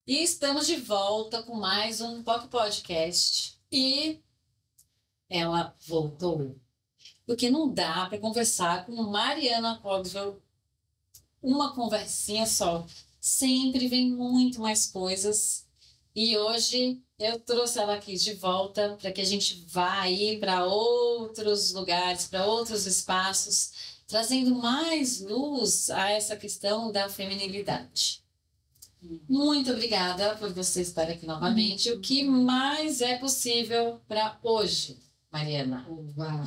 E estamos de volta com mais um POC Podcast. E ela voltou. Porque não dá para conversar com Mariana Cogwell uma conversinha só. Sempre vem muito mais coisas. E hoje eu trouxe ela aqui de volta para que a gente vá aí para outros lugares, para outros espaços, trazendo mais luz a essa questão da feminilidade. Muito obrigada por você estar aqui novamente. O que mais é possível para hoje, Mariana? Uau.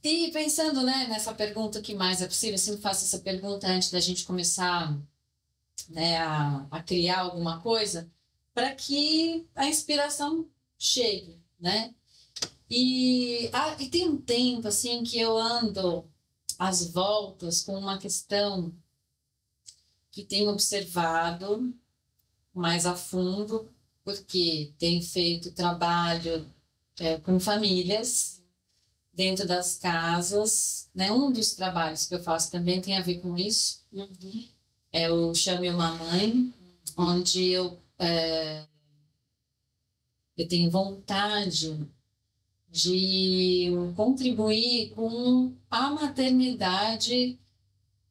E pensando, né, nessa pergunta, o que mais é possível, eu sempre faço essa pergunta antes da gente começar, né, a criar alguma coisa, para que a inspiração chegue, né? E tem um tempo assim que eu ando às voltas com uma questão que tenho observado mais a fundo, porque tenho feito trabalho com famílias dentro das casas, né? Um dos trabalhos que eu faço também tem a ver com isso. É o Chame Uma Mãe, onde eu tenho vontade de contribuir com a maternidade,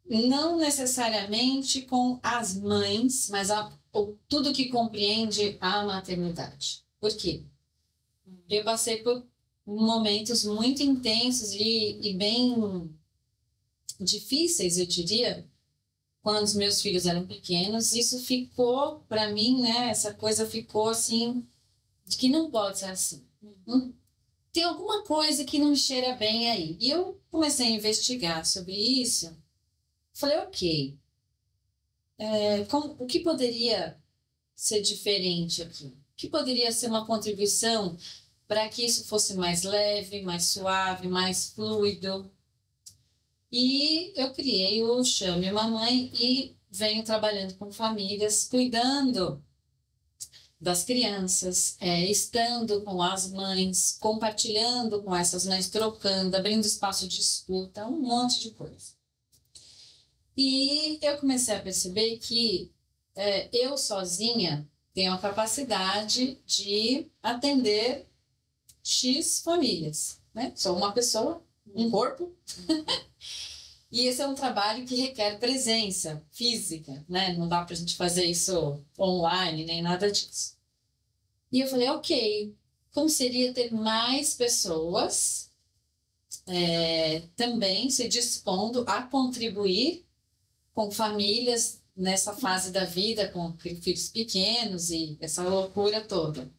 não necessariamente com as mães, mas tudo que compreende a maternidade. Por quê? Eu passei por momentos muito intensos e bem difíceis, eu diria, quando os meus filhos eram pequenos. Isso ficou, para mim, né? Essa coisa ficou assim, de que não pode ser assim. Tem alguma coisa que não cheira bem aí. E eu comecei a investigar sobre isso. Falei, ok, o que poderia ser diferente aqui? O que poderia ser uma contribuição para que isso fosse mais leve, mais suave, mais fluido? E eu criei o Chame Uma Mãe e venho trabalhando com famílias, cuidando das crianças, estando com as mães, compartilhando com essas mães, trocando, abrindo espaço de escuta, um monte de coisa. E eu comecei a perceber que eu sozinha tenho a capacidade de atender X famílias, né? Sou uma pessoa, um corpo. E esse é um trabalho que requer presença física, né? Não dá para a gente fazer isso online, nem nada disso. E eu falei, ok, como seria ter mais pessoas também se dispondo a contribuir com famílias nessa fase da vida, com filhos pequenos e essa loucura toda.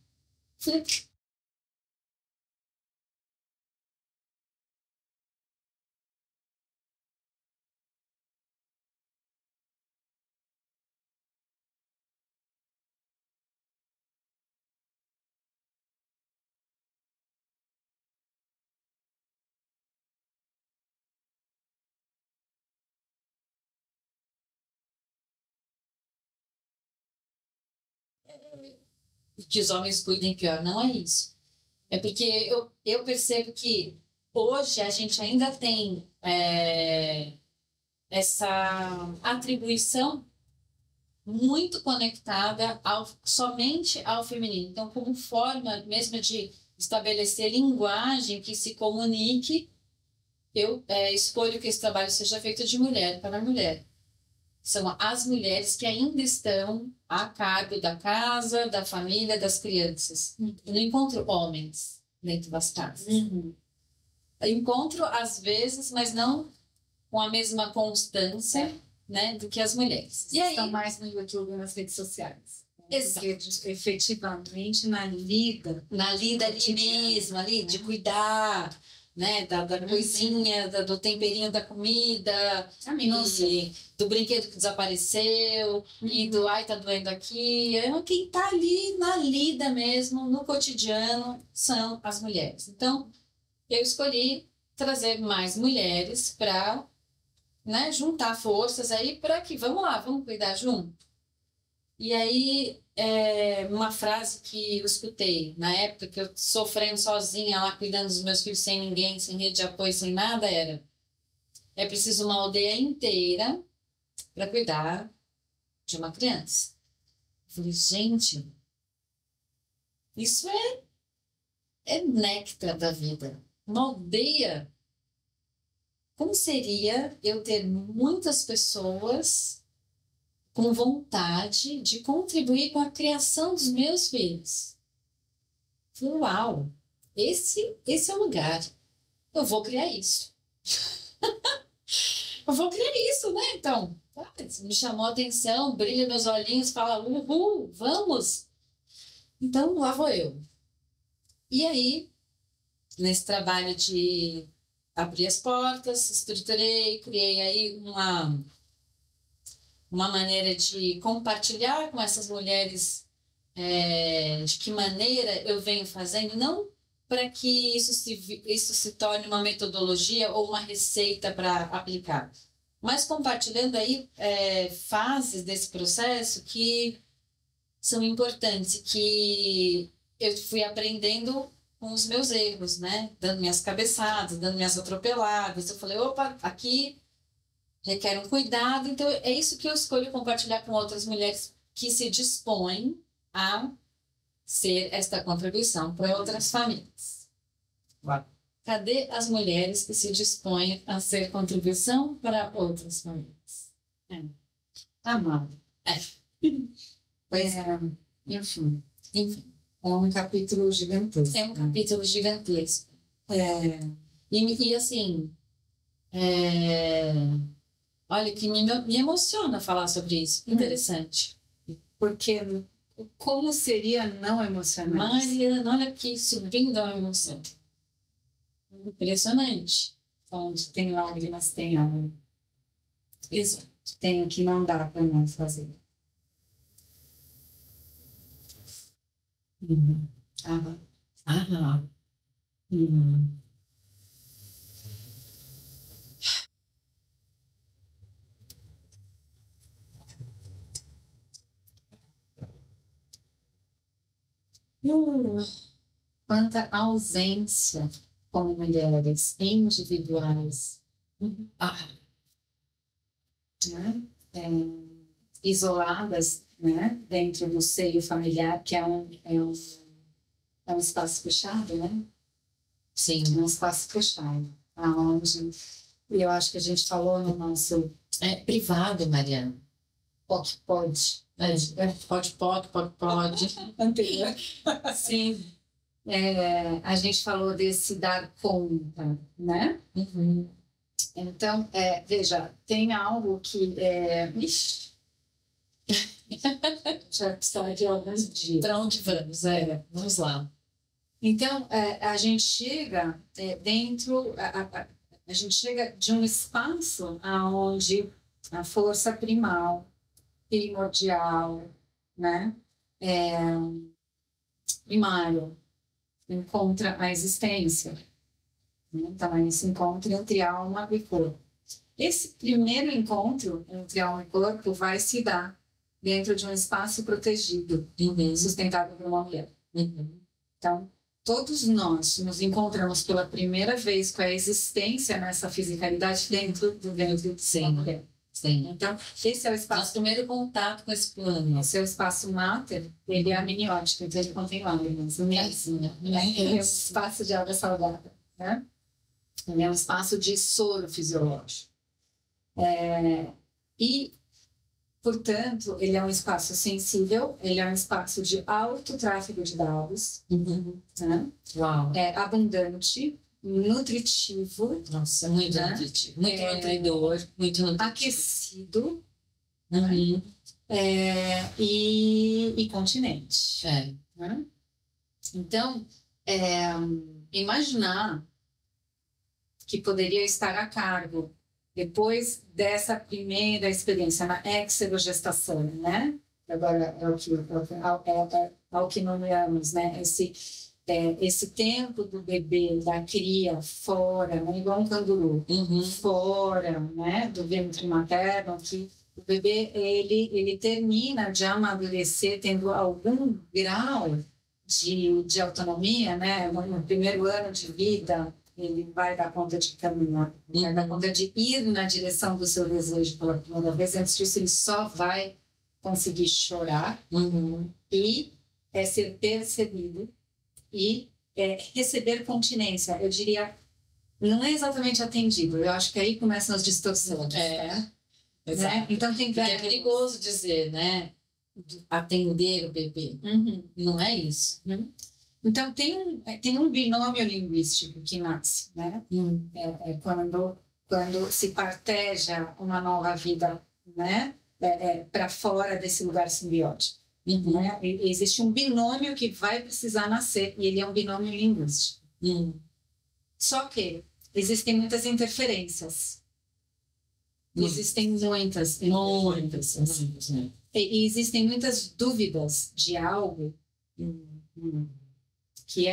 Que os homens cuidem pior, não é isso. É porque eu percebo que hoje a gente ainda tem essa atribuição muito conectada somente ao feminino. Então, como forma mesmo de estabelecer linguagem que se comunique, eu escolho que esse trabalho seja feito de mulher para mulher. São as mulheres que ainda estão a cargo da casa, da família, das crianças. Eu não encontro homens dentro das casas. Eu encontro às vezes, mas não com a mesma constância, né, do que as mulheres. E aí? Estão mais no YouTube, nas redes sociais. Exato. Porque, efetivamente, na lida ali mesmo, ali, de cuidar, né, da coisinha, do temperinho da comida, do brinquedo que desapareceu, e do ai, tá doendo aqui. Quem tá ali na lida mesmo, no cotidiano, são as mulheres. Então, eu escolhi trazer mais mulheres para, né, juntar forças aí para que, vamos cuidar junto. E aí, uma frase que eu escutei na época que eu sofrendo sozinha lá, cuidando dos meus filhos sem ninguém, sem rede de apoio, sem nada, era: é preciso uma aldeia inteira para cuidar de uma criança. Eu falei, gente, isso é néctar da vida. Uma aldeia. Como seria eu ter muitas pessoas com vontade de contribuir com a criação dos meus filhos? Falei, uau, esse é o lugar. Eu vou criar isso. Eu vou criar isso, né? Então, me chamou a atenção, brilha meus olhinhos, fala, uhul, vamos. Então, lá vou eu. E aí, nesse trabalho de abrir as portas, estruturei, criei aí uma maneira de compartilhar com essas mulheres de que maneira eu venho fazendo, não para que isso se torne uma metodologia ou uma receita para aplicar, mas compartilhando aí fases desse processo que são importantes, que eu fui aprendendo com os meus erros, né? Dando minhas cabeçadas, dando minhas atropeladas. Eu falei, opa, aqui requer um cuidado. Então, é isso que eu escolho compartilhar com outras mulheres que se dispõem a ser esta contribuição para outras famílias. Uau. Cadê as mulheres que se dispõem a ser contribuição para outras famílias? Amado. Enfim. É um capítulo gigantesco. É um capítulo gigantesco. E assim, olha que me emociona falar sobre isso. Interessante. Porque como seria não emocionante? Mariana, olha aqui, subindo a emoção. Impressionante. Onde tem lágrimas, tem amor. Exato. Tem o que não dá para nós fazer. Quanta ausência como mulheres individuais, né? Isoladas, né? Dentro do seio familiar, que é um espaço fechado, né? Sim. Um espaço fechado, aonde eu acho que a gente falou no nosso privado, Mariana. pode. Pode. Anterior. Sim. A gente falou desse dar conta, né? Uhum. Então, veja, tem algo que já precisa de alguns dias. Para onde vamos? Vamos lá. Então, a gente chega dentro, a gente chega de um espaço onde a força primordial, né? Primário, encontra a existência. Então, esse encontro entre alma e corpo. Esse primeiro encontro entre alma e corpo vai se dar dentro de um espaço protegido, sustentado por uma mulher. Então, todos nós nos encontramos pela primeira vez com a existência nessa fisicalidade dentro do ventre de uma mulher. Sim. Então, esse é o espaço... Nosso primeiro contato com esse plano. Esse é o espaço máter, ele é amniótico, então ele contém lágrimas. Ele é um espaço de água salgada, né? Ele é um espaço de soro fisiológico. E, portanto, ele é um espaço sensível, ele é um espaço de alto tráfego de dados, né? Uau. Abundante, nutritivo. Nossa, muito nutritivo. Muito nutridor, muito nutritivo. Aquecido. E continente. Né? Então, imaginar que poderia estar a cargo depois dessa primeira experiência na exerogestação, né? Agora é o que nomeamos, né? Esse tempo do bebê, da cria fora, né? Igual um canguru, fora, né? Do ventre materno, que o bebê ele termina de amadurecer tendo algum grau de autonomia, né? No primeiro ano de vida, ele vai dar conta de caminhar, vai dar conta de ir na direção do seu desejo pela primeira vez. Antes disso, ele só vai conseguir chorar e ser percebido e receber continência. Eu diria, não é exatamente atendido. Eu acho que aí começam as distorções. Exato. Né? Então tem porque é perigoso dizer, né? Atender o bebê. Não é isso. Então tem um binômio linguístico que nasce, né? Quando se parteja uma nova vida, né? Para fora desse lugar simbiótico. Né? Existe um binômio que vai precisar nascer e ele é um binômio linguístico. Só que existem muitas interferências. Existem muitas. E existem muitas dúvidas de algo que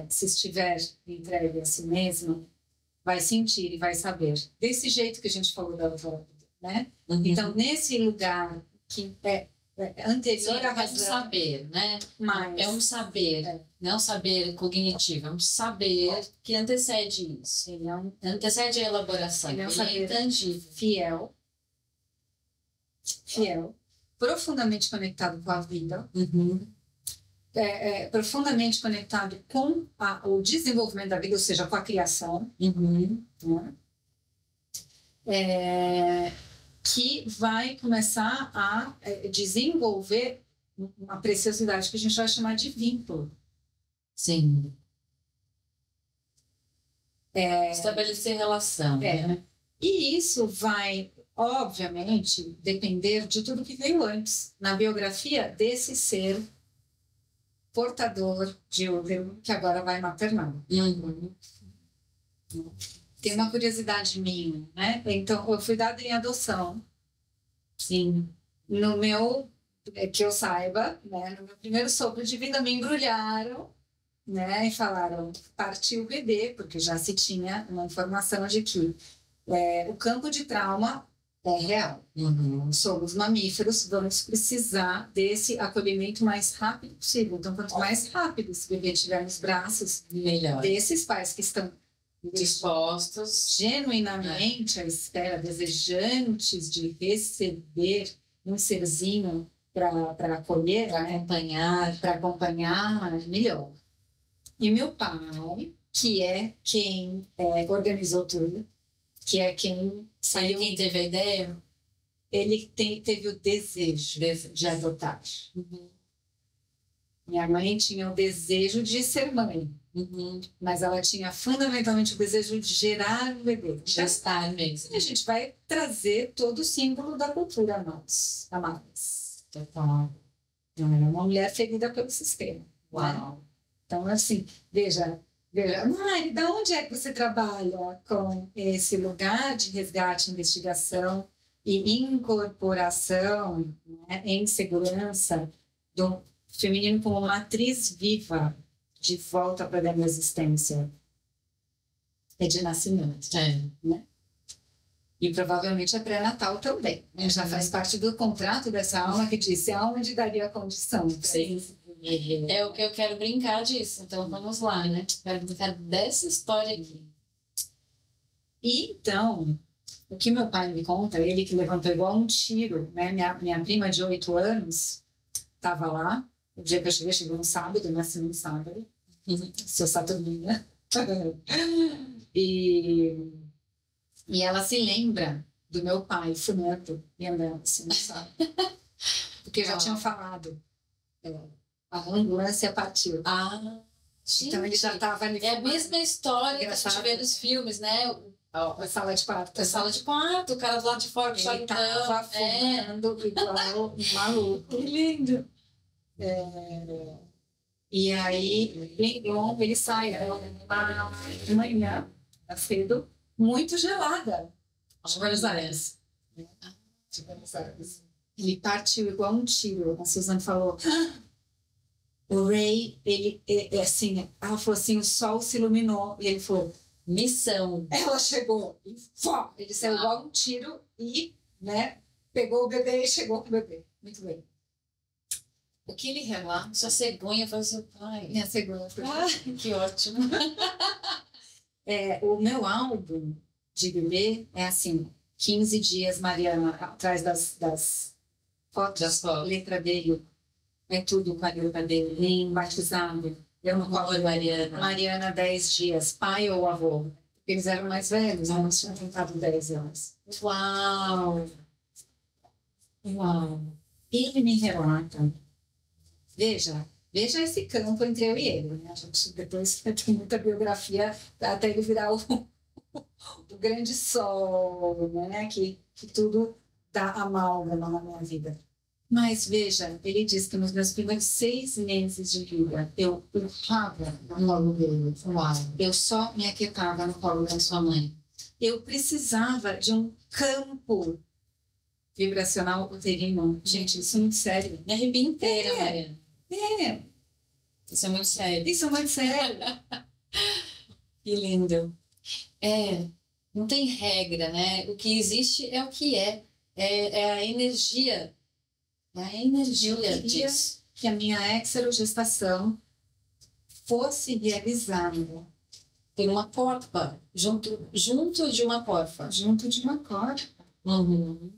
se estiver entregue a si mesma, vai sentir e vai saber. Desse jeito que a gente falou da outra vida, né? Então, nesse lugar que é anterior à razão... É um saber, né? Mas, é um saber, não é um saber cognitivo, é um saber que antecede isso. Ele antecede a elaboração. Ele é um saber intangível. Fiel, profundamente conectado com a vida, profundamente conectado com o desenvolvimento da vida, ou seja, com a criação, né? Que vai começar a desenvolver uma preciosidade que a gente vai chamar de vínculo. Sim. Estabelecer relação. Né? E isso vai, obviamente, depender de tudo que veio antes, na biografia desse ser portador de útero que agora vai maternar. Tem uma curiosidade minha, né? Então, eu fui dada em adoção. Sim. No meu, que eu saiba, né? No meu primeiro sopro de vida, me embrulharam, né? E falaram, partiu o bebê, porque já se tinha uma informação de que o campo de trauma é real. Somos mamíferos, vamos precisar desse acolhimento mais rápido possível. Então, quanto mais rápido esse bebê estiver nos braços melhor. Desses pais que estão dispostos genuinamente à espera, desejantes de receber um serzinho para acolher, para acompanhar, melhor. E meu pai, que é quem organizou tudo, que é quem saiu, quem teve a ideia, ele teve o desejo de adotar. Minha mãe tinha o desejo de ser mãe. Mas ela tinha fundamentalmente o desejo de gerar um bebê. Gestar mesmo. E a gente vai trazer todo o símbolo da cultura nós, amadas. Então, é uma mulher ferida pelo sistema. Uau! Né? Então, assim, veja, Mari, de onde é que você trabalha com esse lugar de resgate, investigação e incorporação, né, em segurança do feminino como uma matriz viva de volta para a minha existência? É de nascimento. Né? E provavelmente é pré-natal também. Né? Já faz parte do contrato dessa alma que disse aonde daria a condição. Sim. É o que eu quero brincar disso. Então vamos lá, né? Quero brincar dessa história aqui. E então, o que meu pai me conta, ele que levantou igual um tiro, né? Minha prima de 8 anos estava lá. O dia que eu cheguei, chegou no sábado, eu nasci no sábado. Sou saturnina. E ela se lembra do meu pai fumando e andando assim, sabe? Porque já tinham falado. A ambulância partiu. Então ele já estava ali. É a mesma história que a gente vê nos filmes, né? A sala de quarto. A sala de quarto, o cara do lado de fora. Ele estava fumando igual um maluco. Que lindo. E aí, ele sai de manhã, cedo, muito gelada, de Buenos Aires. Ele partiu igual um tiro. A Suzane falou, o Ray, ele assim, ela falou assim, o sol se iluminou. E ele falou, missão. Ela chegou, e ele saiu igual um tiro e, né, pegou o bebê e chegou com o bebê. Muito bem. O que ele relata, sua cegonha foi seu pai. Minha cegonha foi. Que ótimo. O meu álbum de bebê é assim, 15 dias, Mariana, atrás das fotos, letra dele, é tudo com a letra dele, nem batizado. Eu no colo de Mariana. Mariana, 10 dias, pai ou avô. Eles eram mais velhos, né? Eles tinham tentado 10 anos. Uau! Uau! Ele me relata. Veja esse campo entre eu e ele. Né? A gente depois tem muita biografia até ele virar o grande sol, né? Que tudo dá amálgama na minha vida. Mas veja, ele diz que nos meus primeiros 6 meses de vida, eu urrava no colo dele. Eu só me aquietava no colo da sua mãe. Eu precisava de um campo vibracional uterino. Gente, isso é muito sério. Me arrepia inteira, Mariana. Isso é muito sério. Que lindo. Não tem regra, né? O que existe é o que é. É a energia. É a energia disso. Que a minha exerogestação fosse realizada por uma porta, junto de uma porta. Junto de uma porta. Uhum.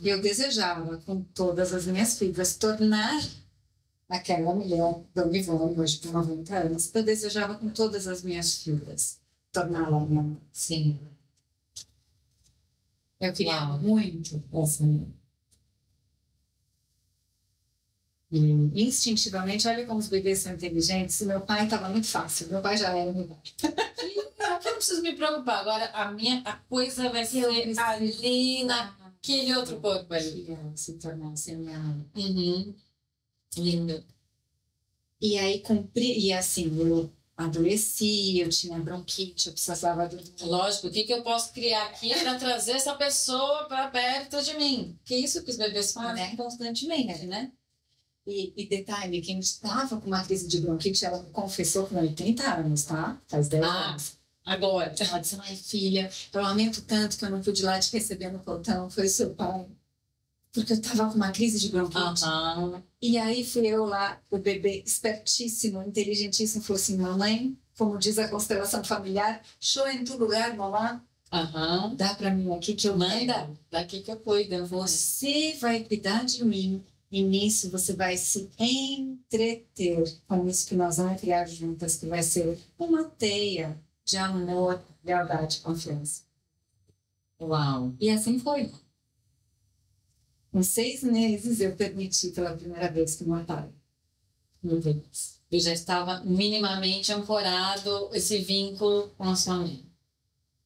Eu desejava, com todas as minhas filhas, tornar aquela mulher, Dona Ivone, hoje com 90 anos, eu desejava com todas as minhas filhas torná-la minha mãe. Sim. Eu queria muito essa mulher. Instintivamente, olha como os bebês são inteligentes. Meu pai estava muito fácil, meu pai já era meu pai. Eu não preciso me preocupar. Agora a coisa vai ser ali naquele outro corpo ali. Se tornasse minha mãe. Uhum. Lindo. E aí e assim, eu adolesci, eu tinha bronquite, eu precisava do. Lógico, o que eu posso criar aqui para trazer essa pessoa para perto de mim? Que isso que os bebês fazem constantemente, né? E detalhe, quem estava com uma crise de bronquite, ela me confessou com 80 anos, tá? Faz 10 anos. Agora. Ela disse, ai filha, eu lamento tanto que eu não pude ir lá te receber no portão, foi seu pai. Porque eu estava com uma crise de bronquite. E aí fui eu lá, o bebê espertíssimo, inteligentíssimo, falou assim, mamãe, como diz a constelação familiar, show em tu lugar, mamãe. Dá pra mim aqui que eu manda, daqui que eu cuido. Você vai cuidar de mim. E nisso você vai se entreter com isso que nós vamos criar juntas, que vai ser uma teia de amor, lealdade e confiança. Uau! E assim foi. Com 6 meses eu permiti pela primeira vez que meu pai. Eu já estava minimamente ancorado esse vínculo com a sua mãe.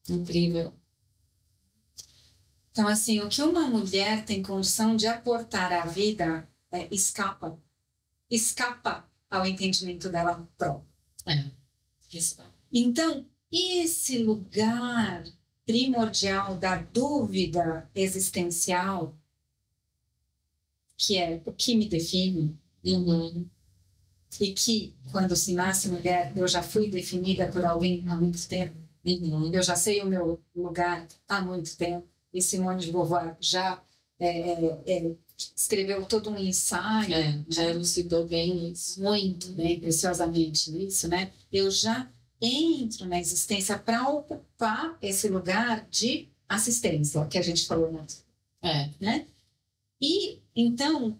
Incrível. Então, assim, o que uma mulher tem condição de aportar à vida escapa ao entendimento dela própria. Então, esse lugar primordial da dúvida existencial, que é o que me define, e que, quando se nasce mulher, eu já fui definida por alguém há muito tempo, eu já sei o meu lugar há muito tempo, e Simone de Beauvoir já escreveu todo um ensaio. Já elucidou bem isso. Muito bem, preciosamente isso, né? Eu já entro na existência para ocupar esse lugar de assistência, que a gente falou antes. Né? E, então,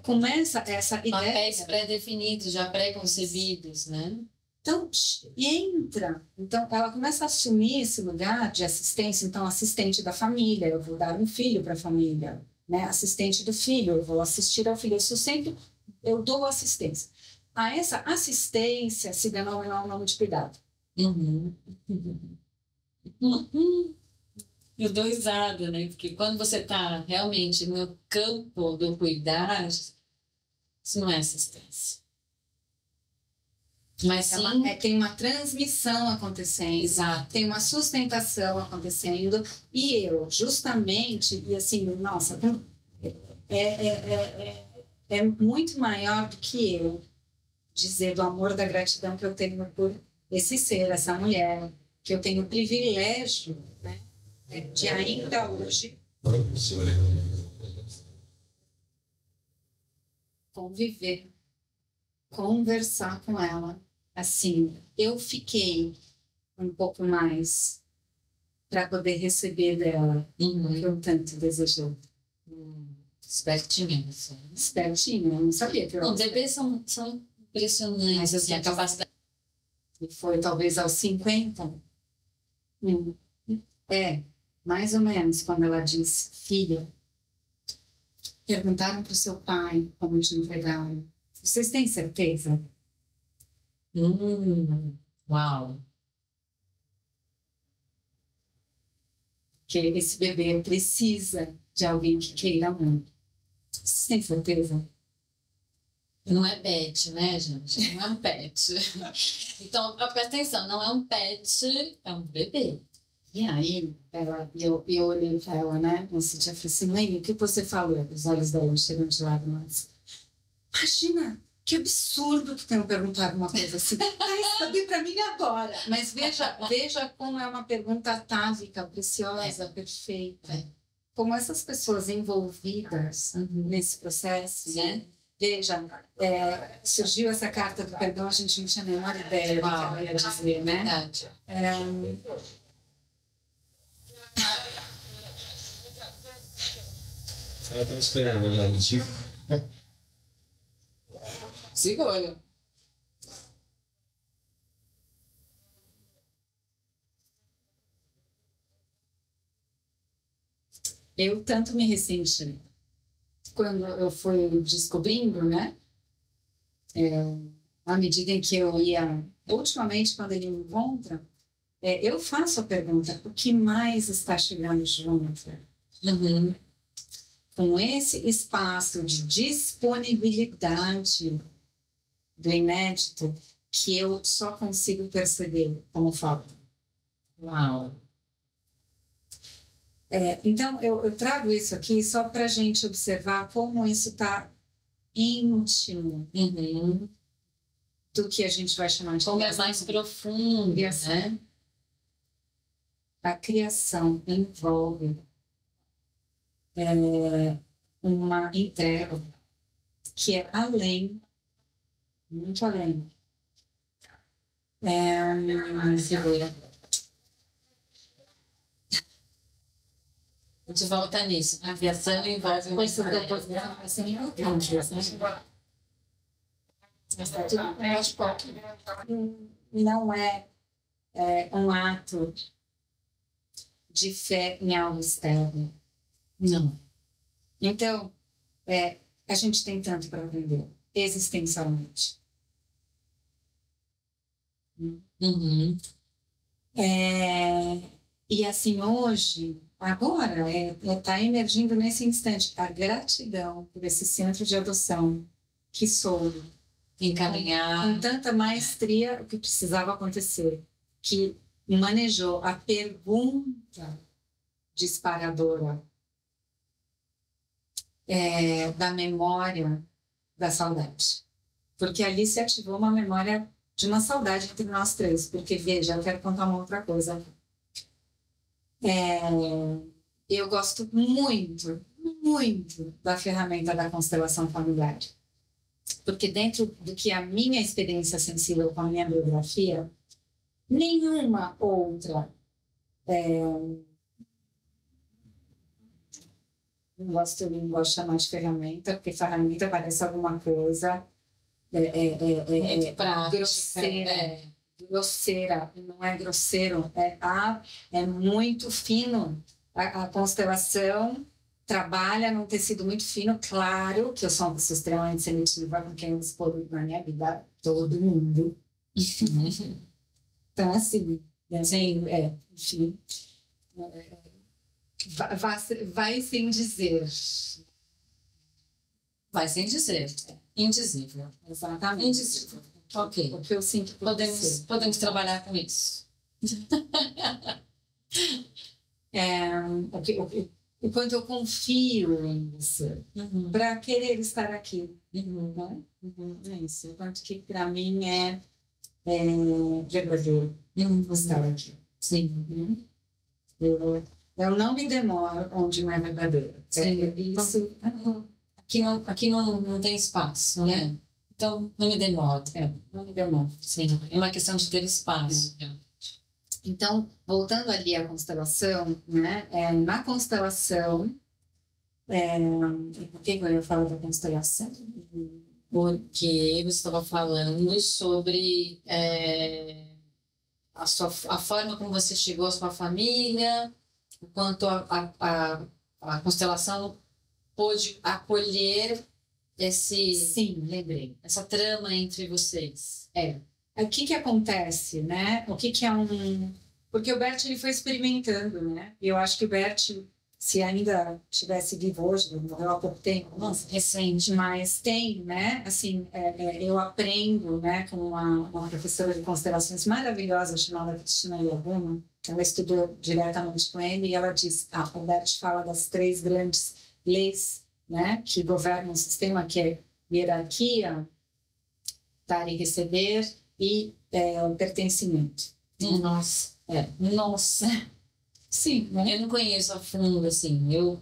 começa essa ideia... Papéis pré-definidos, já pré-concebidos, né? Então, Então, ela começa a assumir esse lugar de assistência. Então, assistente da família, eu vou dar um filho para a família. Né? Assistente do filho, eu vou assistir ao filho. Isso sempre, eu dou assistência. A essa assistência se denomina um nome de cuidado. Eu dou risada, né? Porque quando você está realmente no campo do cuidar, isso não é assistência. Mas sim, tem uma transmissão acontecendo, exato, tem uma sustentação acontecendo, e eu, justamente, e assim, nossa, é muito maior do que eu dizer do amor, da gratidão que eu tenho por esse ser, essa mulher, que eu tenho o privilégio, né, de ainda hoje conviver, conversar com ela. Assim, eu fiquei um pouco mais para poder receber dela o que eu tanto desejou. Espertinho. Assim. Espertinho, eu não sabia que eu... Não, bebês são impressionantes, assim, a capacidade. E foi talvez aos 50. Mais ou menos, quando ela disse, filha, perguntaram para o seu pai como te entregaram. Vocês têm certeza? Uau. Que esse bebê precisa de alguém que queira muito. Vocês têm certeza? Não é pet, né, gente? Não é um pet. Então, presta atenção, não é um pet, é um bebê. E aí, eu olhei para ela, né? Nesse dia, eu falei assim, mãe, o que você falou? Os olhos dela cheiram de lágrimas. Imagina, que absurdo que tenham perguntado uma coisa assim. Vai saber para mim agora. Mas veja como é uma pergunta atávica, preciosa, perfeita. Como essas pessoas envolvidas nesse processo, né? Veja, surgiu essa carta do perdão, a gente não tinha a menor ideia do que ela ia dizer, né? Verdade. Ela tá esperando, né? Tipo. Segura. Eu tanto me ressenti quando eu fui descobrindo, né? À medida em que eu ia, ultimamente, quando ele me encontra, eu faço a pergunta: o que mais está chegando junto? Com esse espaço de disponibilidade do inédito que eu só consigo perceber como falta. Uau. Então, eu trago isso aqui só para a gente observar como isso está íntimo do que a gente vai chamar de como é mais profundo, né? A criação envolve uma entrega que é além, muito além. Segura. A gente volta nisso. A aviação envolve uma não é um ato de fé em algo externo. Não. Então, a gente tem tanto para aprender existencialmente. E assim, hoje, agora, está emergindo nesse instante a gratidão por esse centro de adoção que soube encaminhar com tanta maestria o que precisava acontecer, que manejou a pergunta disparadora da memória da saudade. Porque ali se ativou uma memória de uma saudade entre nós três. Porque, veja, eu quero contar uma outra coisa. Eu gosto muito, muito da ferramenta da constelação familiar. Porque dentro do que a minha experiência sensível com a minha biografia, nenhuma outra não gosto de chamar de ferramenta, porque ferramenta parece alguma coisa grosseira, não é grosseiro, é muito fino. A constelação trabalha num tecido muito fino, claro que eu sou uma pessoa extremamente seletiva com quem eu exponho na minha vida, todo mundo. Então, assim, enfim, vai sem dizer. Vai sem dizer. Indizível. Exatamente. Indizível. Ok. O que eu sinto por você. Podemos trabalhar com isso. O quanto eu confio em você para querer estar aqui. Né? É isso. O quanto que para mim é verdadeiro estar aqui. Sim. Eu não me demoro onde não é verdadeiro. Isso. Aqui não tem espaço, né? Então, não me demoro. Não me demoro. Sim, é uma questão de ter espaço. Então, voltando ali à constelação, né? Na constelação, E por que eu ia falar da constelação? Porque você estava falando sobre a forma como você chegou à sua família, o quanto a constelação pôde acolher Sim, lembrei. essa trama entre vocês. O que acontece, né? O que é um... Porque o Bert ele foi experimentando, né? E eu acho que o Bert, se ainda tivesse vivo hoje, ele morreu há pouco tempo, Nossa, recente. mas tem, né? Assim, eu aprendo, né? Com uma professora de constelações maravilhosa chamada Cristina Iaguma. Ela estudou diretamente com ele e ela diz, o Bert fala das 3 grandes leis, né? Que governam o sistema, que é hierarquia, dar e receber e o pertencimento. Nossa. Nossa. Sim, né? Eu não conheço a fundo, assim. Eu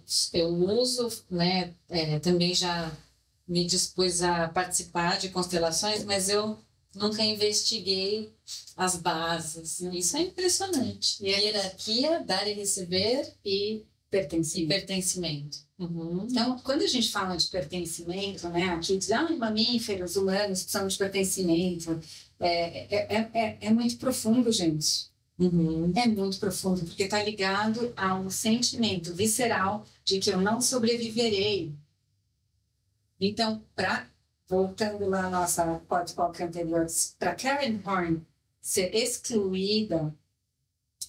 uso, né? Também já me dispus a participar de constelações, mas eu nunca investiguei as bases. Isso é impressionante. E a hierarquia, dar e receber E e pertencimento. Uhum. Então, quando a gente fala de pertencimento, né? Aqui diz, mamíferos, humanos precisam de pertencimento. É muito profundo, gente. Uhum. É muito profundo, porque está ligado a um sentimento visceral de que eu não sobreviverei. Então, voltando lá à nossa podcast anterior, para Karen Horn ser excluída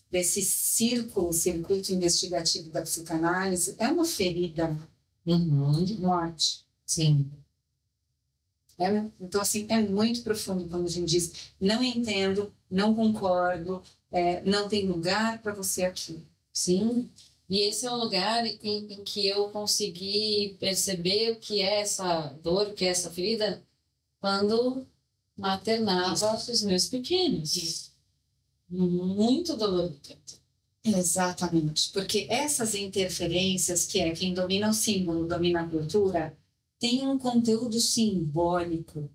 desse circuito investigativo da psicanálise, é uma ferida de morte. Sim. Então, assim, é muito profundo quando a gente diz, não entendo, não concordo, não tem lugar para você aqui. Sim. E esse é um lugar em que eu consegui perceber o que é essa dor, o que é essa ferida, quando maternava os meus pequenos. Isso. Muito dolorido. Exatamente. Porque essas interferências, que é quem domina o símbolo, domina a cultura, tem um conteúdo simbólico,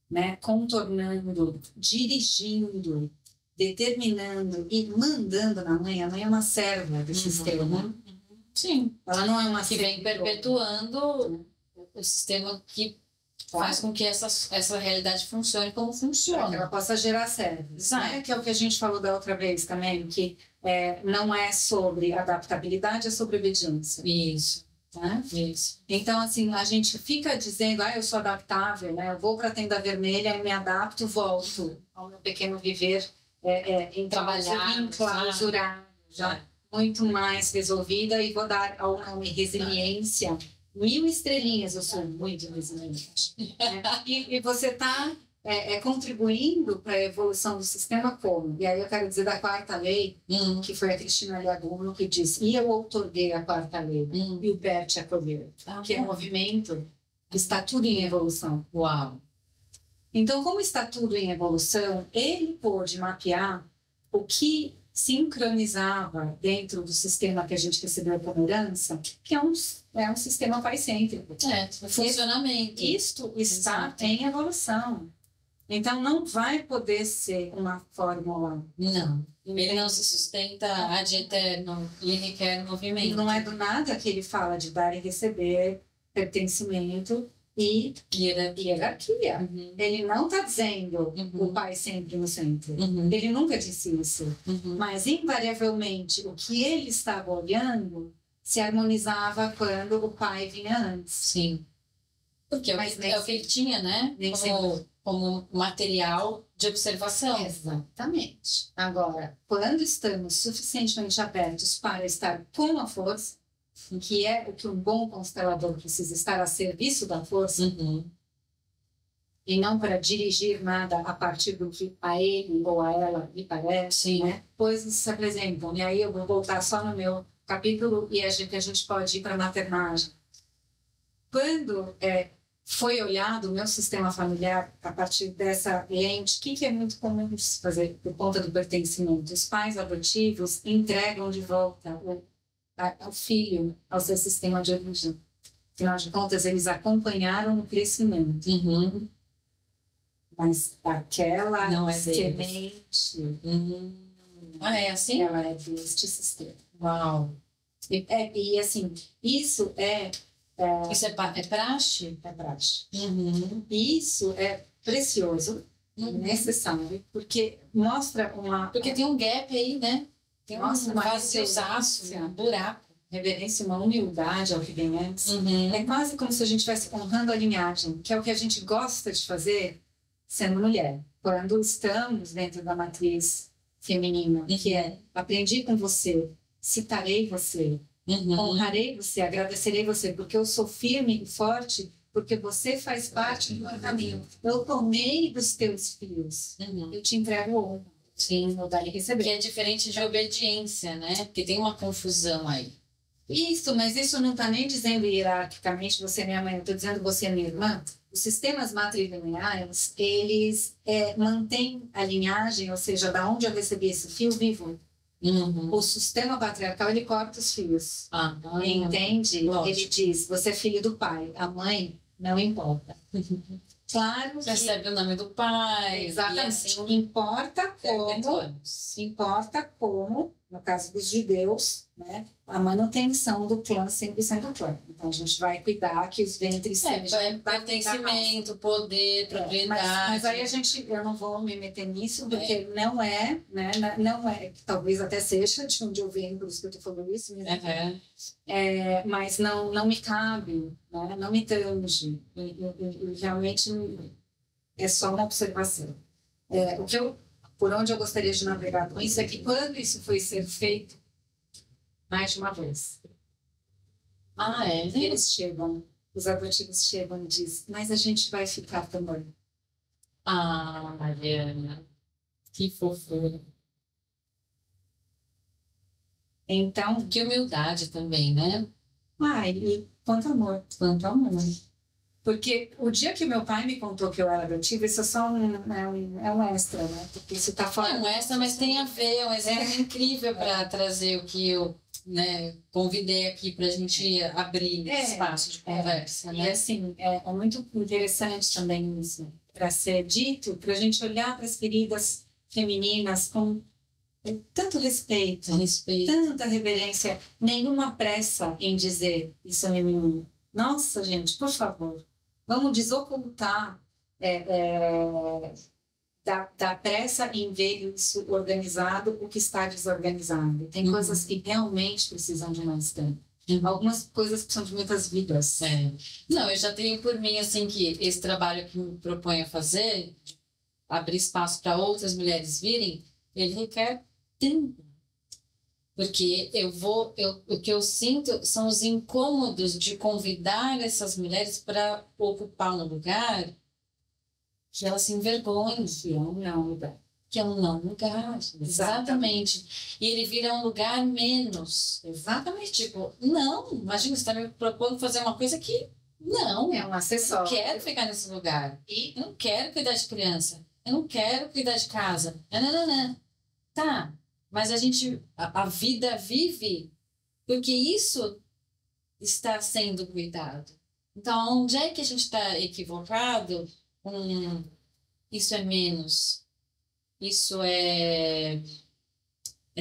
né? Contornando, dirigindo, determinando e mandando na mãe. A mãe é uma serva do sistema. Sim. Ela não é uma que vem perpetuando o sistema que faz com que essa realidade funcione como para que funciona. ela possa gerar servos. Exato. Né? Que é o que a gente falou da outra vez também, que não é sobre adaptabilidade, é sobre obediência. Isso. Né? Isso. Então, assim, a gente fica dizendo, eu sou adaptável, né? Eu vou para a tenda vermelha, eu me adapto, volto ao meu pequeno viver enclausurado, já muito mais resolvida, e vou dar ao nome resiliência 1000 estrelinhas, eu sou muito resiliente. Né? E você está contribuindo para a evolução do sistema como? E aí eu quero dizer da 4ª lei, que foi a Cristina Liaguno que disse, e eu outorguei a 4ª lei, e o Bert acolheu, que é movimento, está tudo em evolução. Uau! Então, como está tudo em evolução, ele pôde mapear o que sincronizava dentro do sistema que a gente recebeu como herança, que é um sistema pai-cêntrico. Funcionamento. Isto está em evolução. Então, não vai poder ser uma fórmula. Não. Ele não se sustenta ad eterno, ele requer movimento. Não é do nada que ele fala de dar e receber, pertencimento e hierarquia. Ele não está dizendo o pai sempre no centro. Ele nunca disse isso. Mas, invariavelmente, o que ele estava olhando se harmonizava quando o pai vinha antes. Sim. Porque é o que ele tinha, né? Como material de observação. Exatamente. Agora, quando estamos suficientemente abertos para estar com a força, que é o que um bom constelador precisa, estar a serviço da força, e não para dirigir nada a partir do que a ele ou a ela lhe parece, né? Coisas se apresentam. E aí eu vou voltar só no meu capítulo e a gente pode ir para a maternagem. Quando foi olhado o meu sistema familiar a partir dessa lente, o que é muito comum se fazer por conta do pertencimento? Os pais adotivos entregam de volta o filho ao seu sistema de origem. Afinal de contas, eles acompanharam o crescimento. Mas aquela não é semente, é assim? ela é deste sistema. Uau! E assim, isso é Isso é praxe? prática. Uhum. E isso é precioso, necessário, porque mostra uma... Porque tem um gap aí, né? Tem Mostra um uma vaziozaço, reverência. um buraco. reverência, uma humildade ao que vem antes. Uhum. É quase como se a gente estivesse honrando a linhagem, que é o que a gente gosta de fazer sendo mulher. Quando estamos dentro da matriz feminina, que é aprendi com você, citarei você, honrarei você, agradecerei você, porque eu sou firme e forte, porque você faz parte do meu caminho. Eu tomei dos teus fios, eu te entrego honra. Sim, Vou dar e receber. que é diferente de obediência, né? Porque tem uma confusão aí. Isso, mas isso não está nem dizendo hierarquicamente você é minha mãe, eu estou dizendo você é minha irmã. Os sistemas matrilineares, eles mantêm a linhagem, ou seja, da onde eu recebi esse fio vivo. O sistema patriarcal, ele corta os fios. Entende? Lógico. Ele diz, você é filho do pai, a mãe não importa. Claro que... Recebe o nome do pai. Exatamente. E assim, Importa perpetuamos. como, no caso dos judeus, né, a manutenção do clã sempre sendo clã. Então a gente vai cuidar que os ventres sejam Pertencimento, poder, propriedade. mas aí eu não vou me meter nisso, porque não é, né, não é, talvez até seja de onde eu venho, por isso que eu estou falando isso, mas não me cabe, né, não me tange. E realmente é só uma observação. Por onde eu gostaria de navegar com isso é que quando isso foi ser feito, mais de uma vez, eles chegam, os adotivos chegam e dizem, mas a gente vai ficar também. Mariana, que fofura. Então, que humildade também, né? E quanto amor. Porque o dia que meu pai me contou que eu era adotiva, isso é só um extra, né? Porque isso está fora. É um extra, mas tem a ver, é um exemplo incrível para trazer o que eu convidei aqui para a gente abrir espaço de conversa. E assim, é muito interessante também isso, para ser dito, para a gente olhar para as queridas femininas com tanto respeito, tanta reverência, nenhuma pressa em dizer isso é menino. Nossa, gente, por favor. Vamos desocultar da pressa em ver isso organizado o que está desorganizado. Tem coisas que realmente precisam de mais tempo. Algumas coisas precisam de muitas vidas. Não, eu já tenho por mim assim que esse trabalho que me proponho a fazer, abrir espaço para outras mulheres virem, ele requer tempo. Porque o que eu sinto são os incômodos de convidar essas mulheres para ocupar um lugar que elas se envergonham. Que é um não lugar. Que é um não lugar. Exatamente. E ele vira um lugar menos. Exatamente. Tipo, não, imagina, você está me propondo fazer uma coisa que não. É um acessório. Eu não quero ficar nesse lugar. E eu não quero cuidar de criança. Eu não quero cuidar de casa. Não. Tá. Mas a vida vive porque isso está sendo cuidado. Então, onde é que a gente está equivocado? Isso é menos. Isso é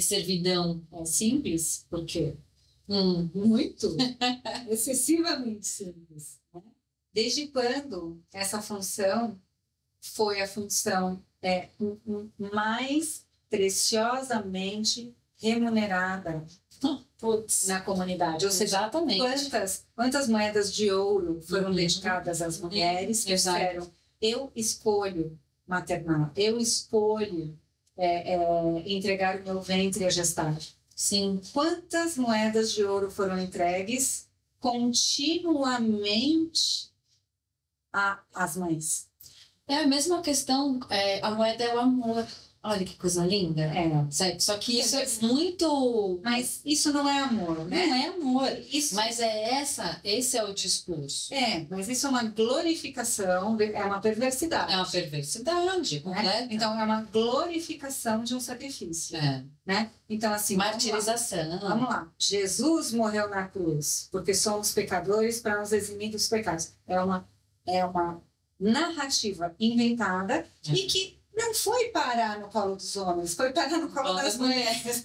servidão. É simples, porque muito, excessivamente simples. Né? Desde quando essa função foi a função mais preciosamente remunerada na comunidade. Ou seja, quantas moedas de ouro foram dedicadas às mulheres que disseram, eu escolho maternar, eu escolho entregar o meu ventre a gestar. Sim. Quantas moedas de ouro foram entregues continuamente às mães? É a mesma questão, a moeda é o amor. Olha que coisa linda. Só que isso é muito... Mas isso não é amor, né? Não é amor. Mas esse é o discurso. Mas isso é uma glorificação, é uma perversidade. É uma perversidade completa. Então, é uma glorificação de um sacrifício. Né? Então, assim... Martirização. Vamos lá. Jesus morreu na cruz, porque somos pecadores para nos eximir dos pecados. É uma narrativa inventada e que não foi parar no colo dos homens, foi parar no colo das mulheres.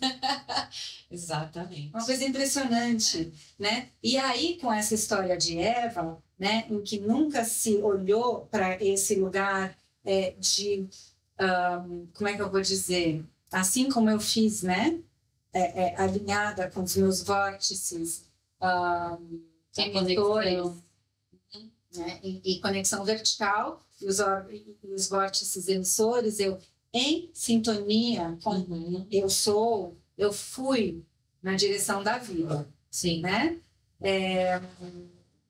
Exatamente. Uma coisa impressionante, né? E aí, com essa história de Eva, né, em que nunca se olhou para esse lugar como é que eu vou dizer? Assim como eu fiz, né? Alinhada com os meus vórtices, emissores, né? E conexão vertical, e os vórtices emissores, eu em sintonia com eu fui na direção da vida. Sim. Né?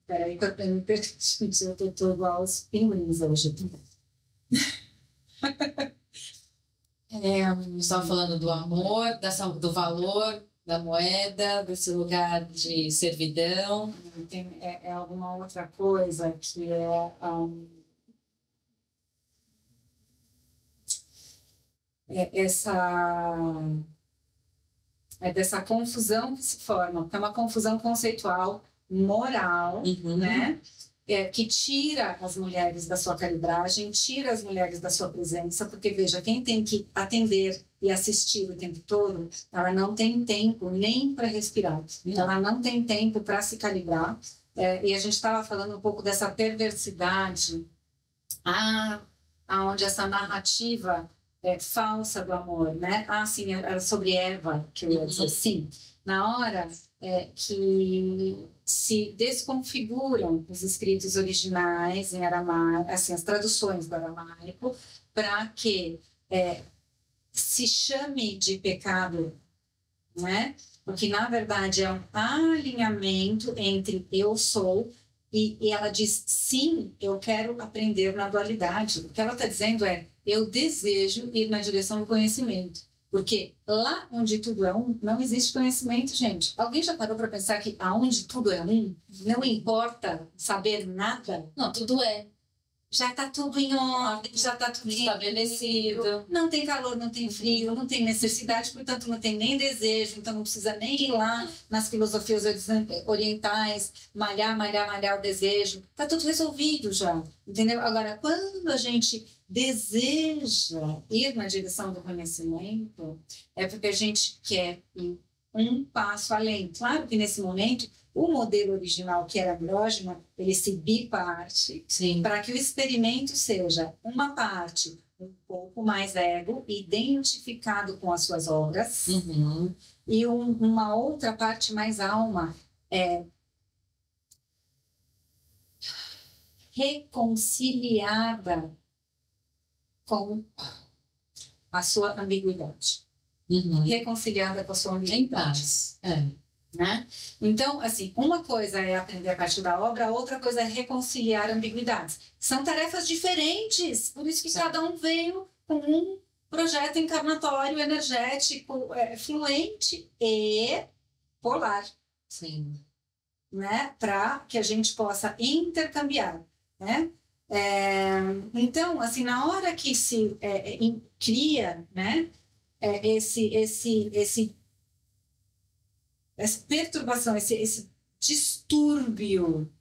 Peraí que eu me perdi, eu estou igual aos pinguins hoje. Estava falando do amor, do valor da moeda, desse lugar de servidão. É alguma outra coisa que dessa confusão que se forma, que é uma confusão conceitual, moral, né? Que tira as mulheres da sua calibragem, tira as mulheres da sua presença, porque, veja, quem tem que atender e assistir o tempo todo, ela não tem tempo nem para respirar, ela não tem tempo para se calibrar. E a gente estava falando um pouco dessa perversidade, onde essa narrativa falsa do amor, né? Sim, era sobre Eva, que eu ia dizer, sim. Na hora que se desconfiguram os escritos originais em aramaico, assim, as traduções do aramaico, para que se chame de pecado, né? Porque, na verdade, é um alinhamento entre eu sou e ela diz, sim, eu quero aprender na dualidade. O que ela está dizendo eu desejo ir na direção do conhecimento. Porque lá onde tudo é um, não existe conhecimento, gente. Alguém já parou para pensar que aonde tudo é um, não importa saber nada? Não, tudo é. Já está tudo em ordem, já está tudo estabelecido. Não tem calor, não tem frio, não tem necessidade, portanto não tem nem desejo, então não precisa nem ir lá nas filosofias orientais, malhar o desejo. Está tudo resolvido já, entendeu? Agora, quando a gente deseja ir na direção do conhecimento, é porque a gente quer ir um passo além. Claro que nesse momento o modelo original, que era andrógeno, ele se biparte para que o experimento seja uma parte um pouco mais ego, identificado com as suas obras, e uma outra parte mais alma, reconciliada com a sua ambiguidade. Reconciliada com a sua ambiguidade. Em paz. Né? Então, assim, uma coisa é aprender a partir da obra, a outra coisa é reconciliar ambiguidades. São tarefas diferentes, por isso que cada um veio com um projeto encarnatório, energético, fluente e polar. Sim. Né? Para que a gente possa intercambiar, né? Então, assim, na hora que se cria, né, essa perturbação, esse distúrbio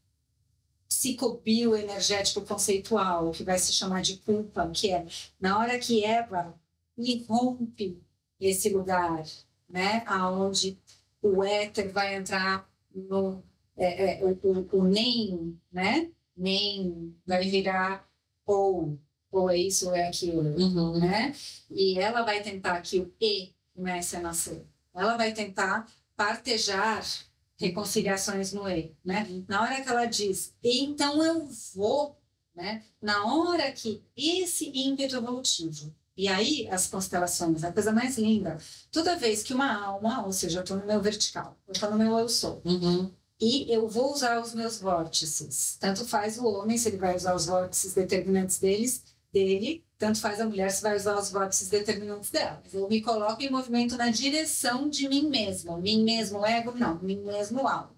psicobioenergético conceitual, que vai se chamar de culpa, que é na hora que Eva irrompe esse lugar, né, aonde o éter vai entrar no o nem, né, nem vai virar ou é isso ou é aquilo, né, e ela vai tentar que o e comece a nascer, ela vai tentar partejar reconciliações no E, né? Na hora que ela diz, então eu vou, né? Na hora que esse ímpeto evolutivo, e aí as constelações, a coisa mais linda, toda vez que uma alma, ou seja, eu estou no meu vertical, eu estou no meu eu sou, e eu vou usar os meus vórtices, tanto faz o homem, se ele vai usar os vórtices determinantes dele, tanto faz a mulher se vai usar os vórtices determinantes dela. Eu me coloco em movimento na direção de mim mesmo. Mim mesmo, ego, não. Mim mesmo, alma.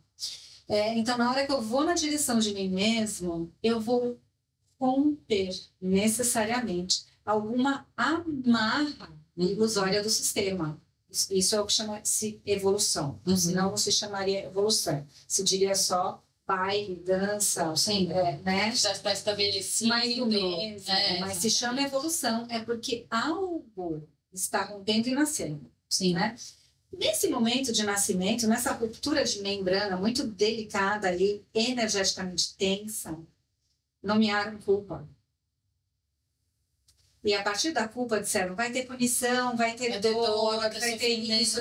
Então, na hora que eu vou na direção de mim mesmo, eu vou romper necessariamente alguma amarra ilusória do sistema. Isso é o que chama-se evolução. Senão não se chamaria evolução. Se diria só baile, dança, Sim. né? Já está estabelecido. Mais ou menos, mas se chama evolução, é porque algo está rompendo e nascendo, Sim. né? Nesse momento de nascimento, nessa ruptura de membrana muito delicada ali, energeticamente tensa, nomearam culpa. E a partir da culpa disseram, vai ter punição, vai ter dor, vai ter isso,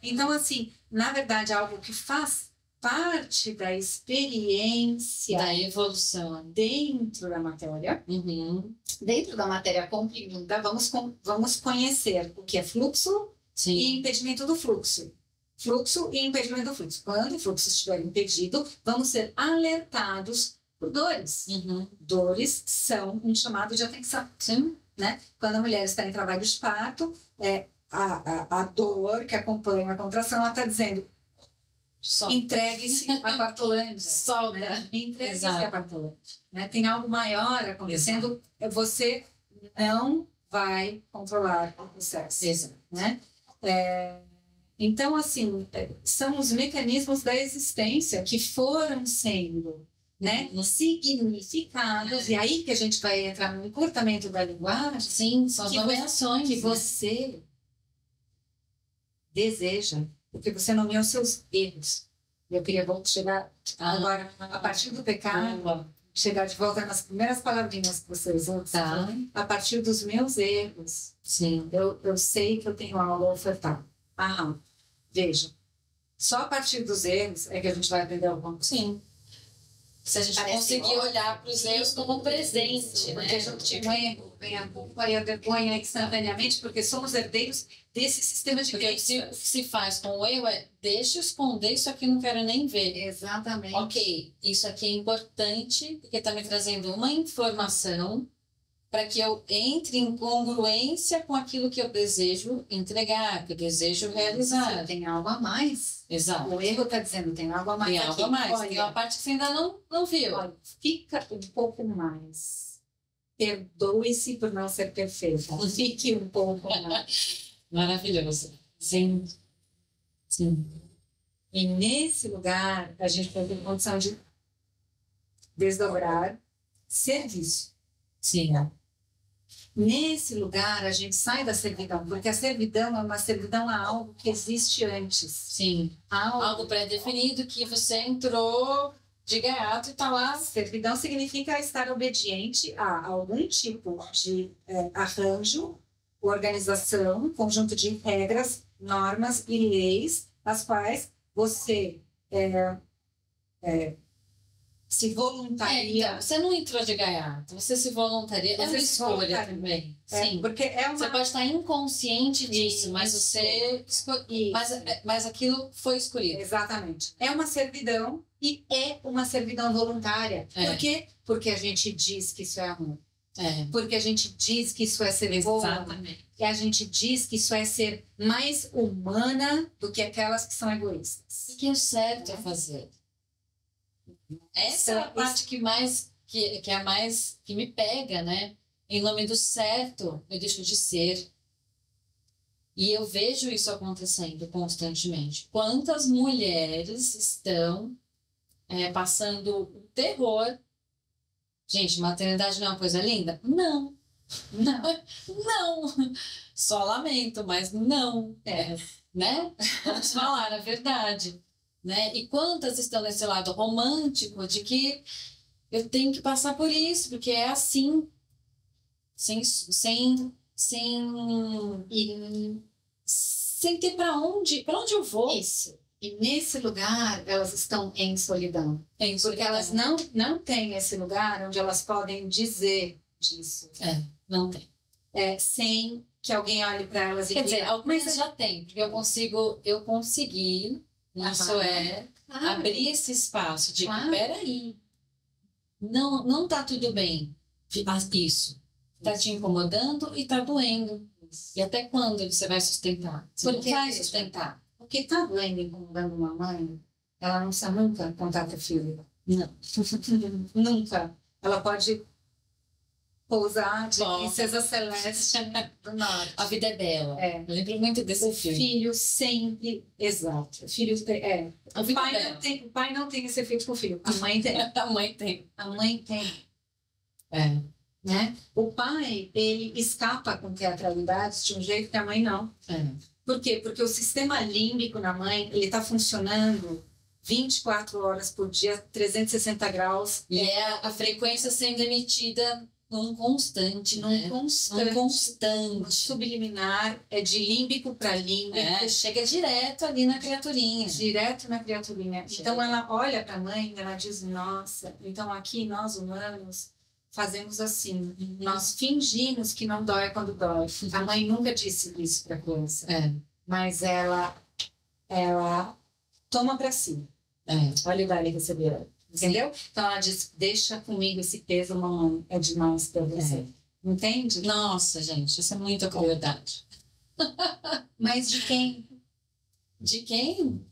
Então, assim, na verdade, algo que faz parte da experiência da evolução dentro da matéria, dentro da matéria comprimida, vamos conhecer o que é fluxo Sim. e impedimento do fluxo. Fluxo e impedimento do fluxo. Quando o fluxo estiver impedido, vamos ser alertados por dores. Dores são um chamado de atenção. Sim. Né? Quando a mulher está em trabalho de parto, a dor que acompanha a contração, ela está dizendo, entregue-se à partolândia. Solta. Né? Entregue-se à partolândia. Né? Tem algo maior acontecendo, você não vai controlar o processo. Exato. Né? Então, assim, são os mecanismos da existência que foram sendo, né, significados, e aí que a gente vai entrar no encurtamento da linguagem. Sim, são as nomeações que você deseja, porque você nomeou seus erros. Eu queria chegar agora, a partir do pecado, chegar de volta nas primeiras palavrinhas que você usou, a partir dos meus erros. Sim. Eu sei que eu tenho algo a ofertar. Veja, só a partir dos erros é que a gente vai aprender alguma coisa. Sim. Se a gente conseguir olhar para os erros como presente, porque a gente vem a culpa e a vergonha instantaneamente, porque somos herdeiros desse sistema de crença. O que se faz com o erro é, deixa eu esconder, isso aqui não quero nem ver. Exatamente. Ok, isso aqui é importante, porque está me trazendo uma informação para que eu entre em congruência com aquilo que eu desejo entregar, que eu desejo realizar. Tem algo a mais. Exato. O erro está dizendo, tem algo a mais. Tem algo a mais. Olha, tem uma parte que você ainda não viu. Olha, fica um pouco mais. Perdoe-se por não ser perfeita. Fique um pouco mais. Maravilhoso. Sim. Sim. E nesse lugar, a gente vai ter condição de desdobrar serviço. Sim. Nesse lugar, a gente sai da servidão, porque a servidão é uma servidão a algo que existe antes. Sim. Algo pré-definido que você entrou de gaiato e está lá. Servidão significa estar obediente a algum tipo de arranjo, organização, conjunto de regras, normas e leis, as quais você se voluntaria. Então, você não entrou de gaiato, você se voluntaria. É uma escolha também. Sim. Porque você pode estar inconsciente disso, mas você mas aquilo foi escolhido. Exatamente. É uma servidão e é uma servidão voluntária. Por quê? Porque a gente diz que isso é amor. Porque a gente diz que isso é ser exatamente. E a gente diz que isso é ser mais humana do que aquelas que são egoístas. E que é o certo a fazer. Essa é a parte que é a mais que me pega, né? Em nome do certo, eu deixo de ser. E eu vejo isso acontecendo constantemente. Quantas mulheres estão passando o terror? Gente, maternidade não é uma coisa linda? Não. Só lamento, mas não. Né? Vamos falar a verdade. Né? E quantas estão nesse lado romântico de que eu tenho que passar por isso, porque é assim, sem ter para onde eu vou. Isso. E nesse lugar elas estão em solidão. Porque elas não têm esse lugar onde elas podem dizer disso. Não tem. Sem que alguém olhe para elas e quer dizer, algumas já tem, porque eu consegui. Isso abrir esse espaço de peraí, não tá tudo bem, isso tá te incomodando e tá doendo. E até quando você vai sustentar? Você não vai sustentar. Porque tá doendo e incomodando uma mãe, ela não precisa nunca contar para o filho. Não. Nunca. Ela pode pousar de Bom. Princesa Celeste do Norte. A Vida é Bela. É. Eu lembro muito desse O filme. filho sempre... Exato. O filho... A O Vida é pai, Bela. o pai não tem esse efeito com o filho. A mãe tem. A mãe tem. A mãe tem. É. Né? O pai, ele escapa com teatralidades de um jeito que a mãe não. É. Por quê? Porque o sistema límbico na mãe, ele está funcionando 24 horas por dia, 360 graus. E é a frequência sendo emitida num constante, né? Num Num constante. subliminar, é de límbico para límbico. É, chega direto ali na criaturinha. Direto na criaturinha. Direto. Então ela olha para a mãe e ela diz, nossa, então aqui nós humanos fazemos assim, nós fingimos que não dói quando dói. A mãe nunca disse isso para a criança, É, mas ela toma para si. é. Olha o baile receber. Entendeu? Então ela diz, deixa comigo esse peso, mamãe, é demais para você. Entende? Nossa, gente, isso é muita crueldade. Mas de quem? De quem?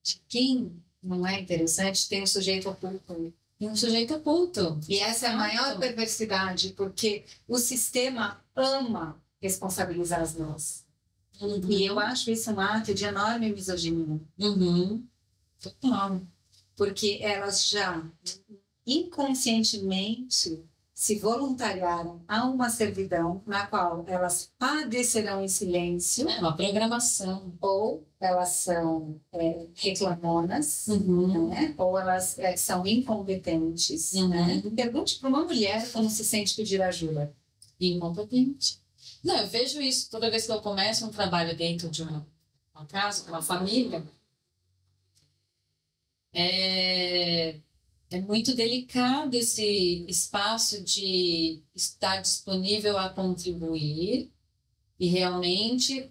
De quem? Não é interessante? Tem um sujeito oculto. E um sujeito oculto. E essa é a maior Exato. perversidade, porque o sistema ama responsabilizar as mãos. E eu acho isso um ato de enorme misoginia. Uhum. Total. Porque elas já inconscientemente se voluntariaram a uma servidão na qual elas padecerão em silêncio, É uma programação. ou elas são reclamonas, Uhum. né? Ou elas são incompetentes. Uhum. Né? Pergunte para uma mulher como se sente pedir ajuda. Incompetente. Não, eu vejo isso toda vez que eu começo um trabalho dentro de uma casa, uma família. É muito delicado esse espaço de estar disponível a contribuir e realmente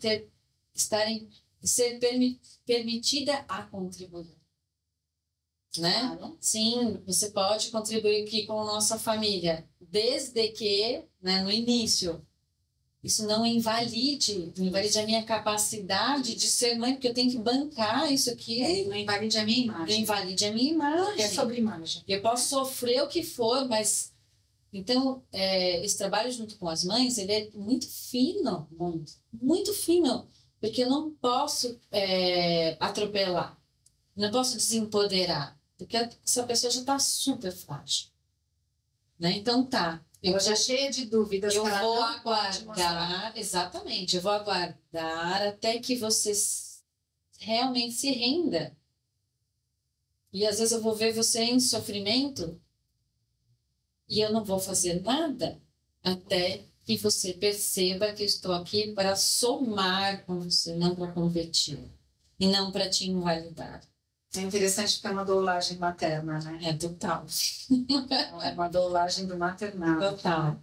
ser permitida a contribuir. Né? Claro. Sim, você pode contribuir aqui com a nossa família, desde que, né, no início, isso não invalide a minha capacidade de ser mãe, porque eu tenho que bancar isso aqui, Não invalide a minha não imagem. invalide a minha imagem. É sobre imagem. Eu posso sofrer o que for, mas... Então, esse trabalho junto com as mães, ele é muito fino, muito fino, porque eu não posso atropelar, não posso desempoderar, porque essa pessoa já está super frágil. Né? Então, tá. Eu já cheia de dúvidas. Eu para vou não pode mostrar. aguardar, exatamente, eu vou aguardar até que você realmente se renda. E às vezes eu vou ver você em sofrimento e eu não vou fazer nada até que você perceba que eu estou aqui para somar com você, não para competir e não para te invalidar. É interessante porque é uma doulagem materna, né? É total. É uma doulagem do maternal. Total.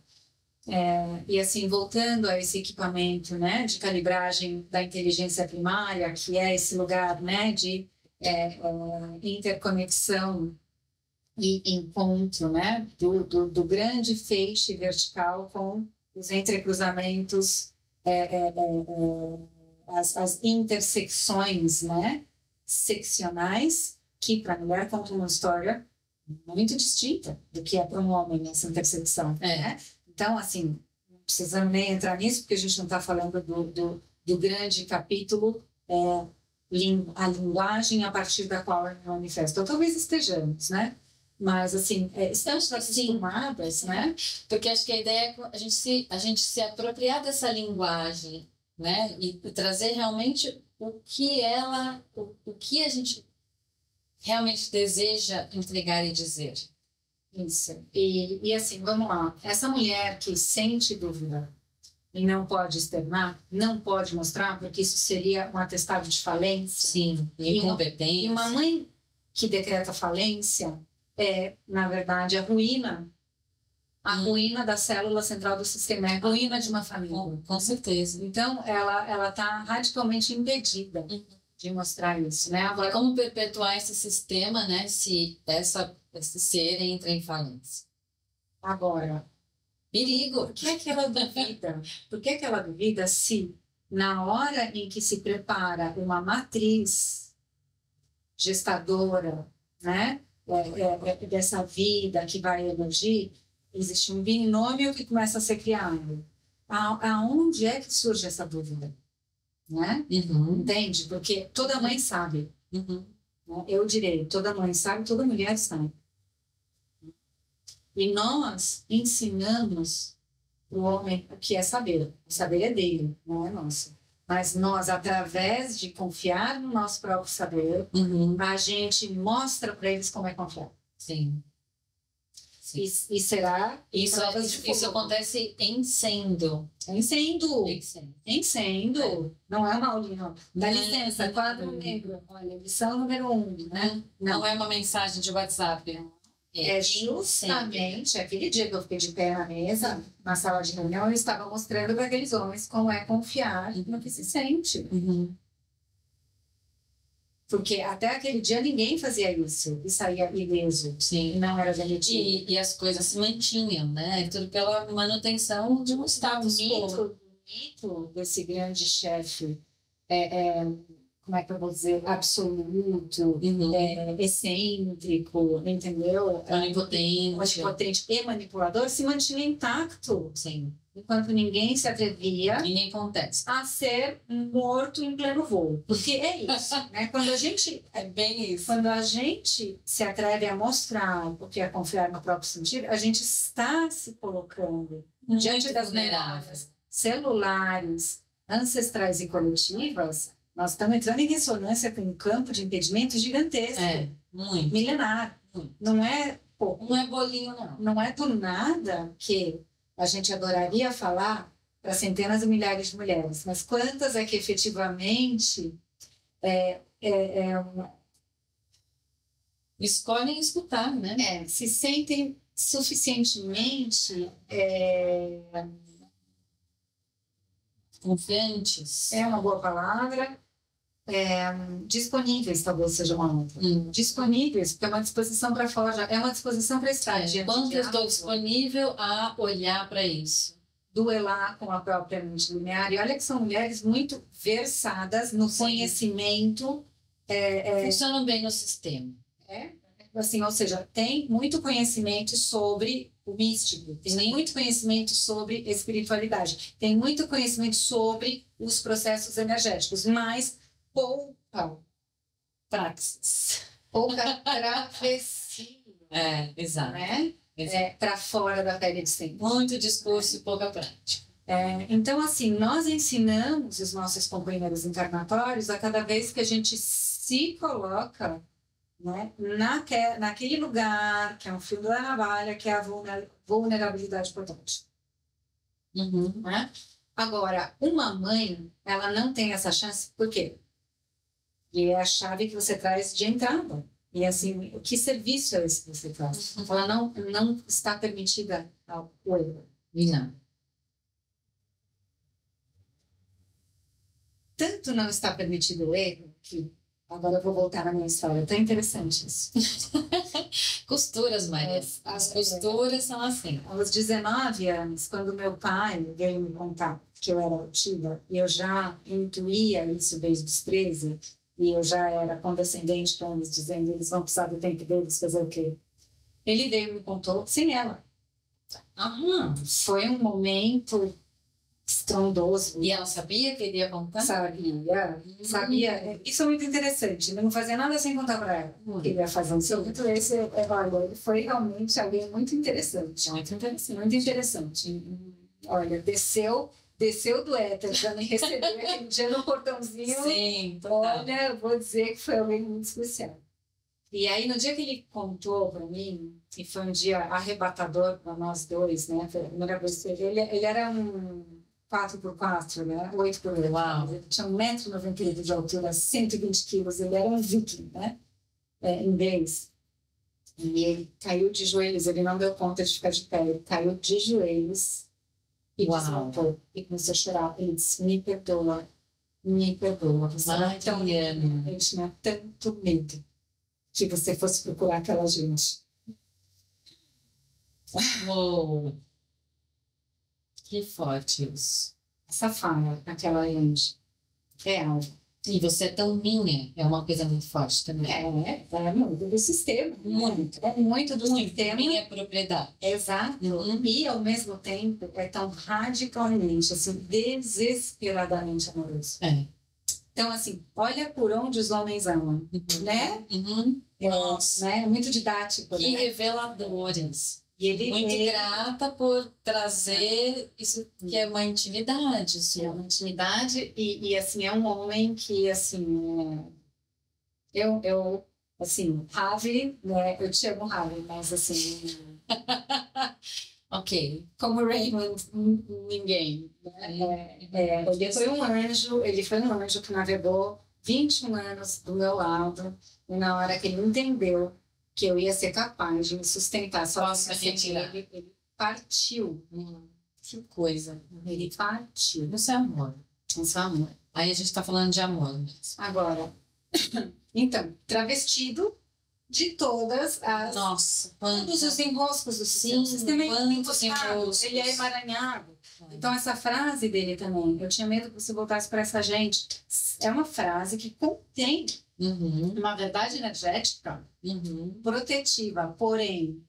E assim, voltando a esse equipamento, né, de calibragem da inteligência primária, que é esse lugar, né, de interconexão e encontro, né, do grande feixe vertical com os entrecruzamentos, as intersecções, né, seccionais, que para a mulher contam uma história muito distinta do que é para um homem essa intersecção. Né? Então, assim, não precisamos nem entrar nisso, porque a gente não está falando do grande capítulo, a linguagem a partir da qual eu me manifesto. Ou talvez estejamos, né? Mas, assim, estamos acostumadas, né? Porque acho que a ideia é a gente se apropriar dessa linguagem, né? E trazer realmente o que a gente realmente deseja entregar e dizer. Isso. E assim, vamos lá. Essa mulher que sente dúvida e não pode externar, não pode mostrar, porque isso seria um atestado de falência. Sim, incompetência. E uma mãe que decreta falência é, na verdade, a ruína da célula central do sistema, é a ruína de uma família. Com certeza. Então, ela está radicalmente impedida de mostrar isso, né? Agora, como perpetuar esse sistema, né, se esse ser entra em falência? Agora, Perigo. por que é que ela duvida? Por que é que ela duvida se, na hora em que se prepara uma matriz gestadora, né? dessa vida que vai emergir, existe um binômio que começa a ser criado. Aonde é que surge essa dúvida? Né? Entende? Porque toda mãe sabe. Né? Eu direi, toda mãe sabe, toda mulher sabe. E nós ensinamos o homem o que é saber. O saber é dele, não é nosso. Mas nós, através de confiar no nosso próprio saber, a gente mostra para eles como é confiar. Sim. E será... Isso acontece em sendo. Em sendo. Não é uma aulinha. Dá licença, quadro negro. Olha, lição número 1. Né? Não é uma mensagem de WhatsApp. É justamente aquele dia que eu fiquei de pé na mesa, na sala de reunião, eu estava mostrando para aqueles homens como é confiar no que se sente. Porque até aquele dia ninguém fazia isso e saía ileso. Sim. Não era demitido. E as coisas se mantinham, né? Tudo pela manutenção de um status quo. O mito desse grande chefe como é que eu vou dizer, absoluto, excêntrico, entendeu? Onipotente e manipulador se mantinha intacto. Sim. Enquanto ninguém se atrevia contesta a ser morto em pleno voo. Porque é isso, né? Quando a gente... É bem isso. Quando a gente se atreve a mostrar o que é confiar no próprio sentido, a gente está se colocando diante das memórias celulares, ancestrais e coletivas. Nós estamos entrando em ressonância com um campo de impedimento gigantesco. Muito. Milenar. Não é pouco. Não é bolinho, não. Não é do nada que a gente adoraria falar para centenas de milhares de mulheres. Mas quantas é que efetivamente escolhem escutar, né? Se sentem suficientemente... confiantes. É uma boa palavra. Disponíveis, talvez seja uma outra. Disponíveis, porque é uma disposição para fora, é uma disposição para estar diante quanto eu estou disponível a olhar para isso. Duelar com a própria mente linear. E olha que são mulheres muito versadas no conhecimento. Funcionam bem no sistema. Assim, ou seja, tem muito conhecimento sobre o místico, tem muito conhecimento sobre espiritualidade, tem muito conhecimento sobre os processos energéticos, mas pouca praxis, pouca travessia. Exato. Né? Para fora da pele de sempre. Muito discurso e pouca prática. Então, assim, nós ensinamos os nossos companheiros encarnatórios a cada vez que a gente se coloca, né, naquele lugar que é um fio da navalha, que é a vulnerabilidade portante. Né? Agora, uma mãe, ela não tem essa chance, por quê? E é a chave que você traz de entrada. E assim, que serviço é esse que você faz? Ela não está permitida ao erro. Não. Tanto não está permitido o erro que... Agora eu vou voltar na minha história. Tá interessante isso. Costuras, Maria. As costuras são assim. Aos 19 anos, quando meu pai veio me contar que eu era autista, e eu já intuía isso desde os 13, e eu já era condescendente com eles, dizendo eles vão precisar do tempo deles fazer o quê? Ele veio e me contou sem ela. Foi um momento estrondoso. E ela sabia que ele ia contar? Sabia. Isso é muito interessante. Ele não fazia nada sem contar para ela. Ele ia fazer um seu. Então, ele foi realmente alguém muito interessante. Muito interessante. Muito interessante. Olha, desceu do éter, já me recebeu aquele dia no portãozinho. Sim, total. Olha, eu vou dizer que foi alguém muito especial. E aí, no dia que ele contou para mim, e foi um dia arrebatador para nós dois, né? Foi a primeira vez que ele era um 4x4, né? 8x8. Uau. Ele tinha 1,98 m de altura, 120 quilos. Ele era um viking, né? Inglês. E ele caiu de joelhos, ele não deu conta de ficar de pé. Ele caiu de joelhos e desmontou. E começou a chorar. Ele disse, me perdoa. Você era tão... Ele tinha tanto medo que você fosse procurar aquela gente. Uou! Que forte isso. Essa fala, aquela gente, é algo. E você é tão minha, é uma coisa muito forte também. É muito do sistema. Muito. É muito do sistema. Minha propriedade. Exato. E, ao mesmo tempo, é tão radicalmente, assim, desesperadamente amoroso. Então, assim, olha por onde os homens amam, né? Nossa. Né? É muito didático, Que né? reveladores. E ele, Muito grata por trazer isso que é uma intimidade. É uma intimidade e assim, é um homem que, assim, assim, Ravi, né? Eu te amo, Ravi, mas, assim, Ok. como Raymond, ninguém, né? Ele foi um anjo que navegou 21 anos do meu lado, e na hora que ele entendeu que eu ia ser capaz de me sustentar Posso sozinha, retirar. ele partiu. Que coisa. Ele partiu. Isso é amor. Isso é amor. Aí a gente tá falando de amor mesmo. Agora, então, travestido de todas as... Nossa, Todos os enroscos do Sim, sistema. quantos enroscos. Ele é emaranhado. Então, essa frase dele também, eu tinha medo que você voltasse para essa gente, é uma frase que contém uma verdade energética protetiva, porém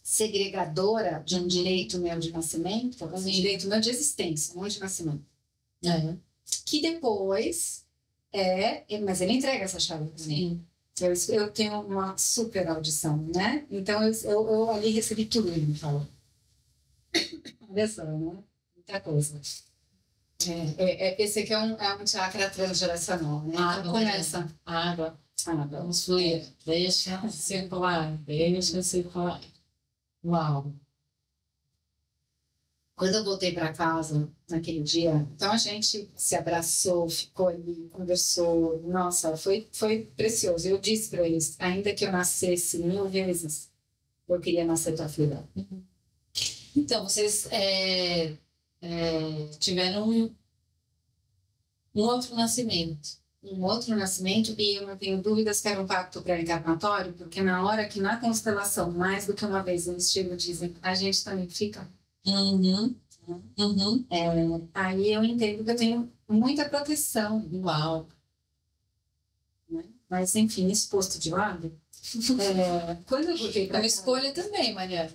segregadora de um direito meu de nascimento, um direito meu de existência, não de nascimento. Que depois mas ele entrega essa chave para mim. Eu tenho uma super audição, né? Então eu ali recebi tudo que ele me falou. Olha só, né? Muita coisa. Esse aqui é um chakra transgeracional, né? Então começa. Água. Vamos fluir. Deixa circular. Deixa circular. Uau. Quando eu voltei para casa naquele dia, então a gente se abraçou, ficou ali, conversou. Nossa, foi precioso. Eu disse para eles, ainda que eu nascesse 1000 vezes, eu queria nascer tua filha. Então, vocês tiveram um outro nascimento. Um outro nascimento, e eu não tenho dúvidas que era um pacto pré-encarnatório, porque na hora que na constelação, mais do que uma vez no estilo dizem, a gente também fica. Aí eu entendo que eu tenho muita proteção. Uau. Né? Mas, enfim, exposto de lado. Quando eu voltei para uma escolha também, Mariana.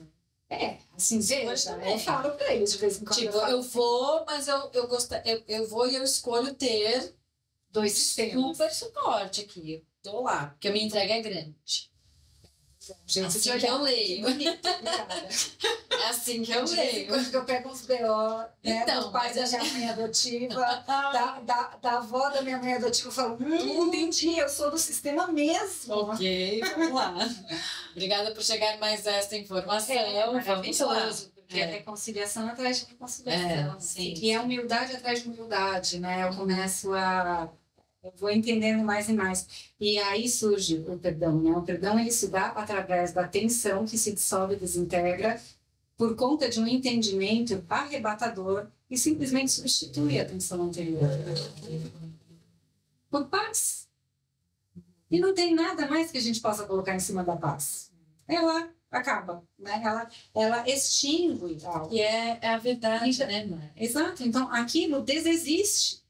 Assim, veja, eu falo para eles de vez em quando. Tipo, eu vou, mas eu vou e eu escolho ter 2 sistemas. super suporte aqui. Tô lá, porque a minha entrega é grande. Gente, assim que eu leio. É assim que eu leio. Quando eu pego uns B.O., né, Então, do pai da minha mãe adotiva, da avó da minha mãe adotiva, eu falo, entendi, eu sou do sistema mesmo. Ok, vamos lá. Obrigada por chegar mais a essa informação. Vamos lá. Porque é reconciliação atrás de reconciliação. Sim. E é humildade atrás de humildade, né? Eu vou entendendo mais e mais. E aí surge o perdão, né? O perdão, ele se dá através da tensão que se dissolve e desintegra por conta de um entendimento arrebatador e simplesmente substitui a tensão anterior por paz. E não tem nada mais que a gente possa colocar em cima da paz. Ela acaba, né? Ela extingue algo. E é a verdade, né? Exato. Então, aquilo desexiste.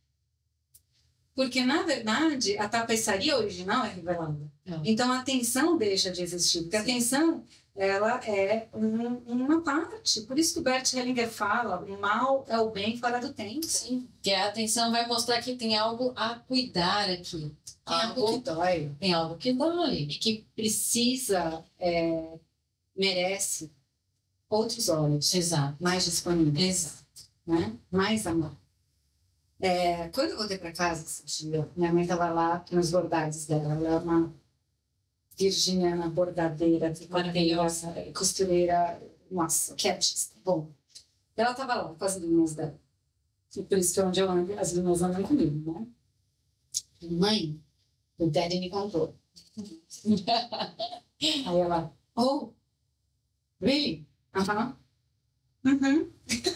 Porque, na verdade, a tapeçaria original é revelada. Então, a tensão deixa de existir. Porque a tensão, ela é uma parte. Por isso que o Bert Hellinger fala, o mal é o bem fora do tempo. Sim, que a atenção vai mostrar que tem algo a cuidar aqui. Tem algo que dói. Tem algo que dói. E que precisa, merece outros olhos. Exato. Mais disponíveis. Exato. Né? Mais amor. Quando eu voltei para casa esse dia, minha mãe estava lá nos bordados dela. Ela é uma virginiana bordadeira, maravilhosa, costureira, nossa, que artista. Bom, ela estava lá com as linhas dela. E por isso que onde eu ando, as linhas andam comigo, né? Mãe, o Daddy me contou. Aí ela, oh, really?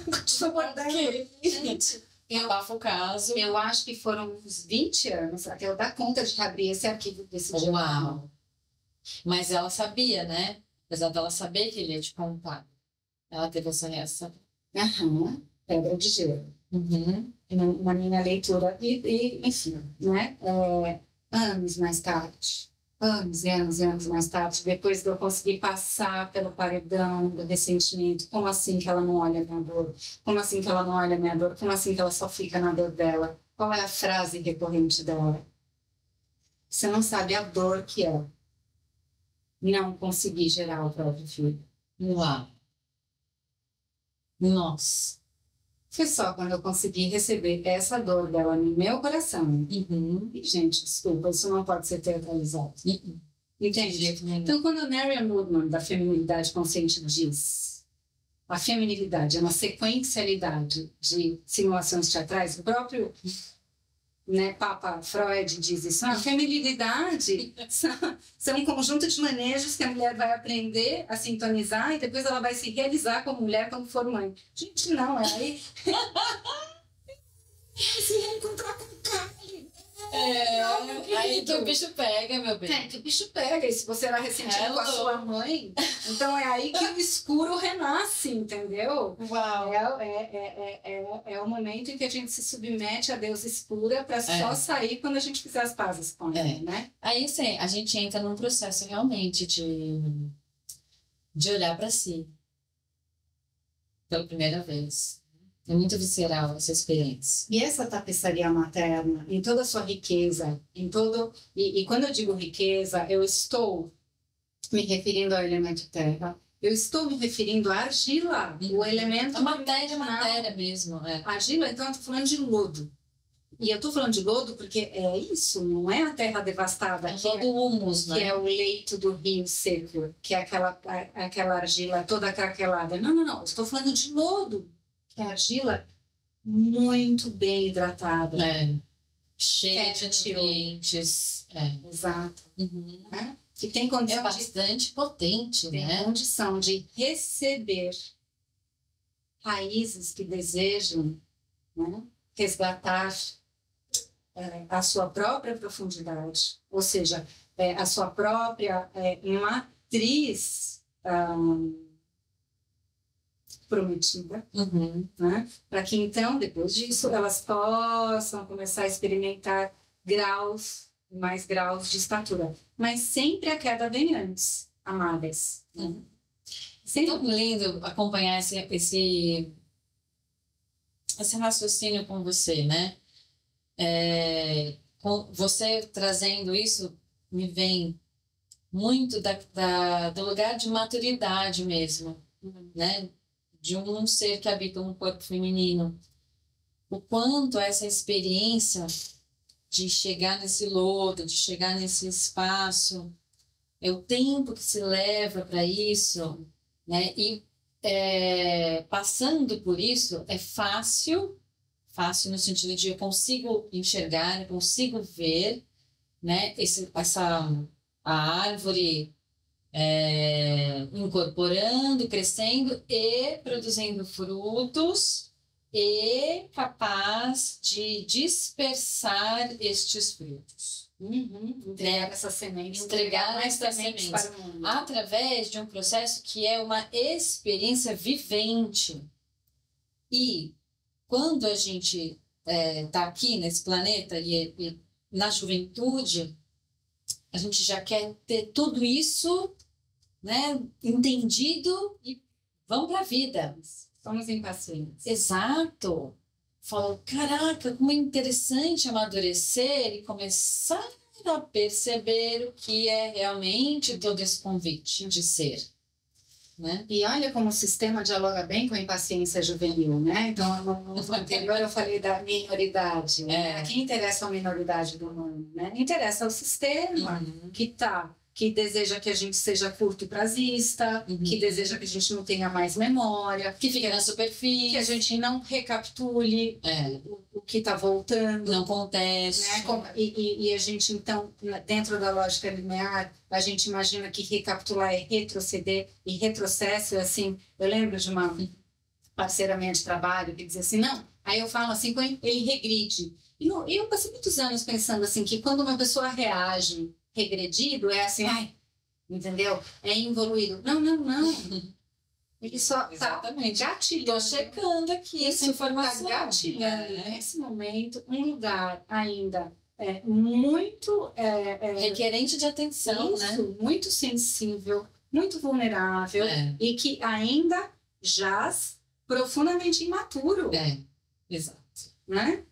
Continua bordando. Gente, abafa o caso. Eu acho que foram uns 20 anos até eu dar conta de abrir esse arquivo desse dia. Uau! Mas ela sabia, né? Apesar dela saber que ele ia te contar. Ela teve essa reação. Pedra de gelo. Uhum. na minha leitura. Enfim, né? Anos mais tarde, anos e anos e anos mais tarde, depois de eu conseguir passar pelo paredão do ressentimento, como assim que ela não olha a minha dor? Como assim que ela não olha a minha dor? Como assim que ela só fica na dor dela? Qual é a frase recorrente dela? Você não sabe a dor que é não conseguir gerar o próprio filho. Uau. Nossa. Foi só quando eu consegui receber essa dor dela no meu coração. Uhum. E, gente, desculpa, isso não pode ser teatralizado. Uhum. Entende? Então, quando a Marian Woodman, da feminilidade consciente, diz a feminilidade é uma sequencialidade de simulações teatrais, o próprio Papa Freud diz isso. A feminilidade são um conjunto de manejos que a mulher vai aprender a sintonizar e depois ela vai se realizar como mulher quando for mãe. Gente, não, é aí... se reencontrar com o cara. Aí que o bicho pega, meu bem. Que o bicho pega. E se você era ressentido com a sua mãe, então é aí que o escuro renasce, entendeu? Uau. É o momento em que a gente se submete a Deus escura para só sair quando a gente fizer as pazes com ele, né? Aí sim, a gente entra num processo realmente de olhar para si pela primeira vez. É muito visceral essa experiência. E essa tapeçaria materna, em toda a sua riqueza, e quando eu digo riqueza, eu estou me referindo ao elemento terra, eu estou me referindo à argila, o elemento... A matéria mesmo. A argila, então eu estou falando de lodo. E eu estou falando de lodo porque é isso, não é a terra devastada. É o humus, né? Que é o leito do rio seco, que é aquela argila toda craquelada. Não, eu estou falando de lodo. Que é argila muito bem hidratada. Cheia de nutrientes. Exato. Uhum. Que tem condição bastante potente, tem condição de receber raízes que desejam, né, resgatar a sua própria profundidade, ou seja, a sua própria matriz prometida, né? Para que então, depois disso, elas possam começar a experimentar mais graus de estatura. Mas sempre a queda vem antes, amadas. Sempre tão lindo acompanhar esse raciocínio com você, né? Com você trazendo isso, me vem muito do lugar de maturidade mesmo, né? De um ser que habita um corpo feminino. O quanto essa experiência de chegar nesse lodo, de chegar nesse espaço, é o tempo que se leva para isso, né? E passando por isso é fácil no sentido de eu consigo enxergar, eu consigo ver, né? A árvore incorporando, crescendo e produzindo frutos e capaz de dispersar estes frutos. Entregar essas sementes, entregar essas sementes para o mundo. Através de um processo que é uma experiência vivente. E quando a gente está aqui nesse planeta e na juventude, a gente já quer ter tudo isso, né, entendido e vamos para a vida. Somos impacientes. Exato. Falo, caraca, como é interessante amadurecer e começar a perceber o que é realmente todo esse convite de ser. Né? E olha como o sistema dialoga bem com a impaciência juvenil, né? Então, no anterior eu falei da minoridade. A quem interessa a minoridade do mundo, né? Interessa o sistema que deseja que a gente seja curto e prazista, que deseja que a gente não tenha mais memória, que fica na superfície, que a gente não recapitule o que está voltando. Não acontece. Né? E a gente, então, dentro da lógica linear, a gente imagina que recapitular é retroceder, e retrocesso é assim. Eu lembro de uma parceira minha de trabalho que dizia assim, não, aí eu falo assim, ele regride. E eu passei muitos anos pensando assim, que quando uma pessoa reage regredido, é assim, entendeu? É involuído. Não. Ele só está Exatamente. gatilhando. Estou checando aqui essa Isso informação. está gatilhando, né? nesse momento, um lugar ainda muito... Requerente de atenção, né? isso, muito sensível, muito vulnerável e que ainda jaz profundamente imaturo. Exato. Né?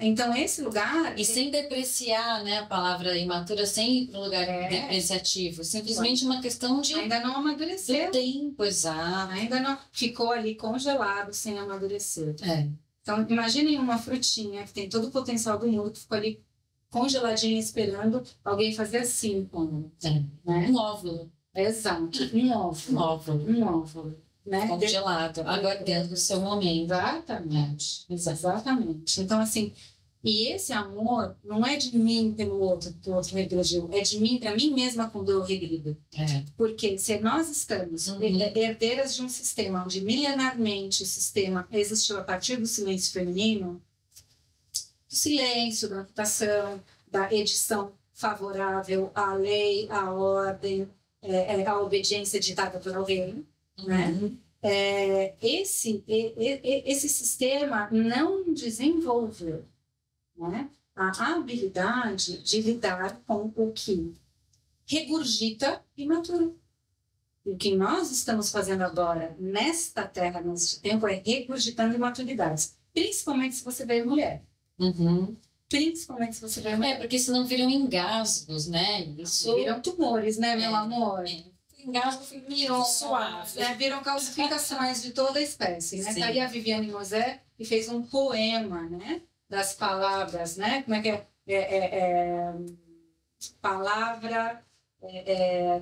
Então, esse lugar... E sem depreciar, né, a palavra imatura, sem ir para um lugar depreciativo. Simplesmente uma questão de... Ainda não amadureceu. Do tempo, exato. Ainda não ficou ali congelado, sem amadurecer. Então, imaginem uma frutinha que tem todo o potencial do mundo, que ficou ali congeladinha, esperando alguém fazer assim com ela. Né? Um óvulo. Exato, um óvulo. Um óvulo. Né? Congelado, aguardando o seu momento. Exatamente. Então, assim, e esse amor não é de mim pelo outro, que o outro regrediu, é de mim para mim mesma quando eu regrido. Porque se nós estamos herdeiras de um sistema onde milenarmente o sistema existiu a partir do silêncio feminino, do silêncio, da amputação, da edição favorável à lei, à ordem, à obediência ditada por alguém, né? Esse sistema não desenvolveu, né, a habilidade de lidar com o que regurgita imaturo. E o que nós estamos fazendo agora, nesta terra, neste tempo, é regurgitando imaturidades. Principalmente se você veio mulher. Principalmente se você veio mulher. Porque senão viram engasgos, né? Isso... Viram tumores, né, meu amor? Engasgo virou suave. Viram calcificações de toda a espécie, né? Tá aí a Viviane Mosé e fez um poema, né? Das palavras, né? Como é que palavra...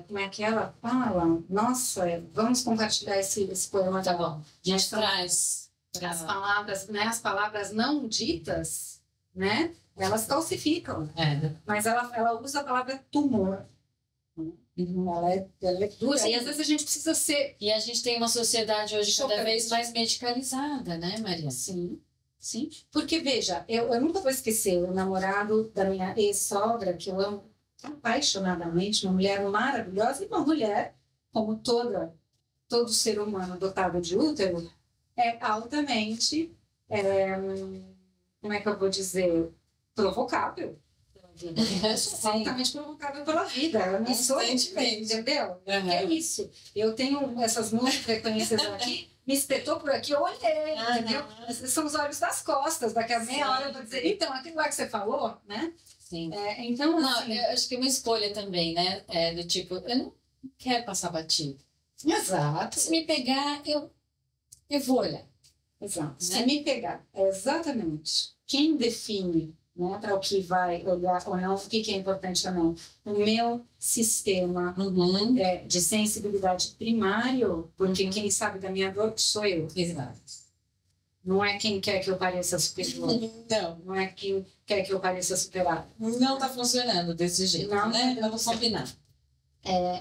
como é que ela fala? Nossa, vamos compartilhar esse poema. Tá bom. A gente traz as palavras não ditas, né? Elas calcificam. Mas ela usa a palavra tumor. Ela é dura. E às vezes a gente precisa ser... E a gente tem uma sociedade hoje cada vez mais medicalizada, né, Maria? Sim. Porque, veja, eu nunca vou esquecer o namorado da minha ex-sogra, que eu amo apaixonadamente, uma mulher maravilhosa e uma mulher, como todo ser humano dotado de útero, é altamente, como é que eu vou dizer, provocável. Altamente provocável pela vida. Eu não sou, entendeu? Que é isso. Eu tenho essas músicas reconhecidas aqui, me espetou por aqui, eu olhei, entendeu? Esses são os olhos das costas. Daqui a meia hora eu vou dizer, então, aquilo lá que você falou, né? Sim. Então, não, assim... eu acho que é uma escolha também, né? Do tipo, eu não quero passar batido. Exato. Se me pegar, eu vou olhar. Exato. Né? Se me pegar, exatamente. Quem define, né, para o que vai olhar ou não, o que é importante ou não? O meu sistema de sensibilidade primário, porque quem sabe da minha dor sou eu. Exato. Não é quem quer que eu pareça superior. Não é quem quer que eu pareça superado. Não está funcionando desse jeito, né? Vamos combinar.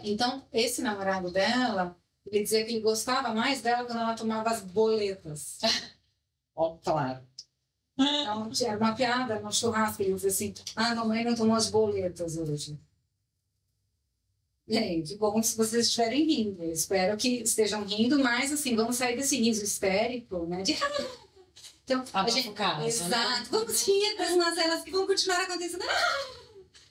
Então, esse namorado dela, ele dizia que ele gostava mais dela quando ela tomava as boletas. Claro. Então, era uma piada no churrasco, ele dizia assim, a mamãe não tomou as boletas hoje. Que bom se vocês estiverem rindo. Eu espero que estejam rindo, mas assim, vamos sair desse riso histérico, né? Então, a gente... Exato. Né? Vamos rir das mazelas que vão continuar acontecendo.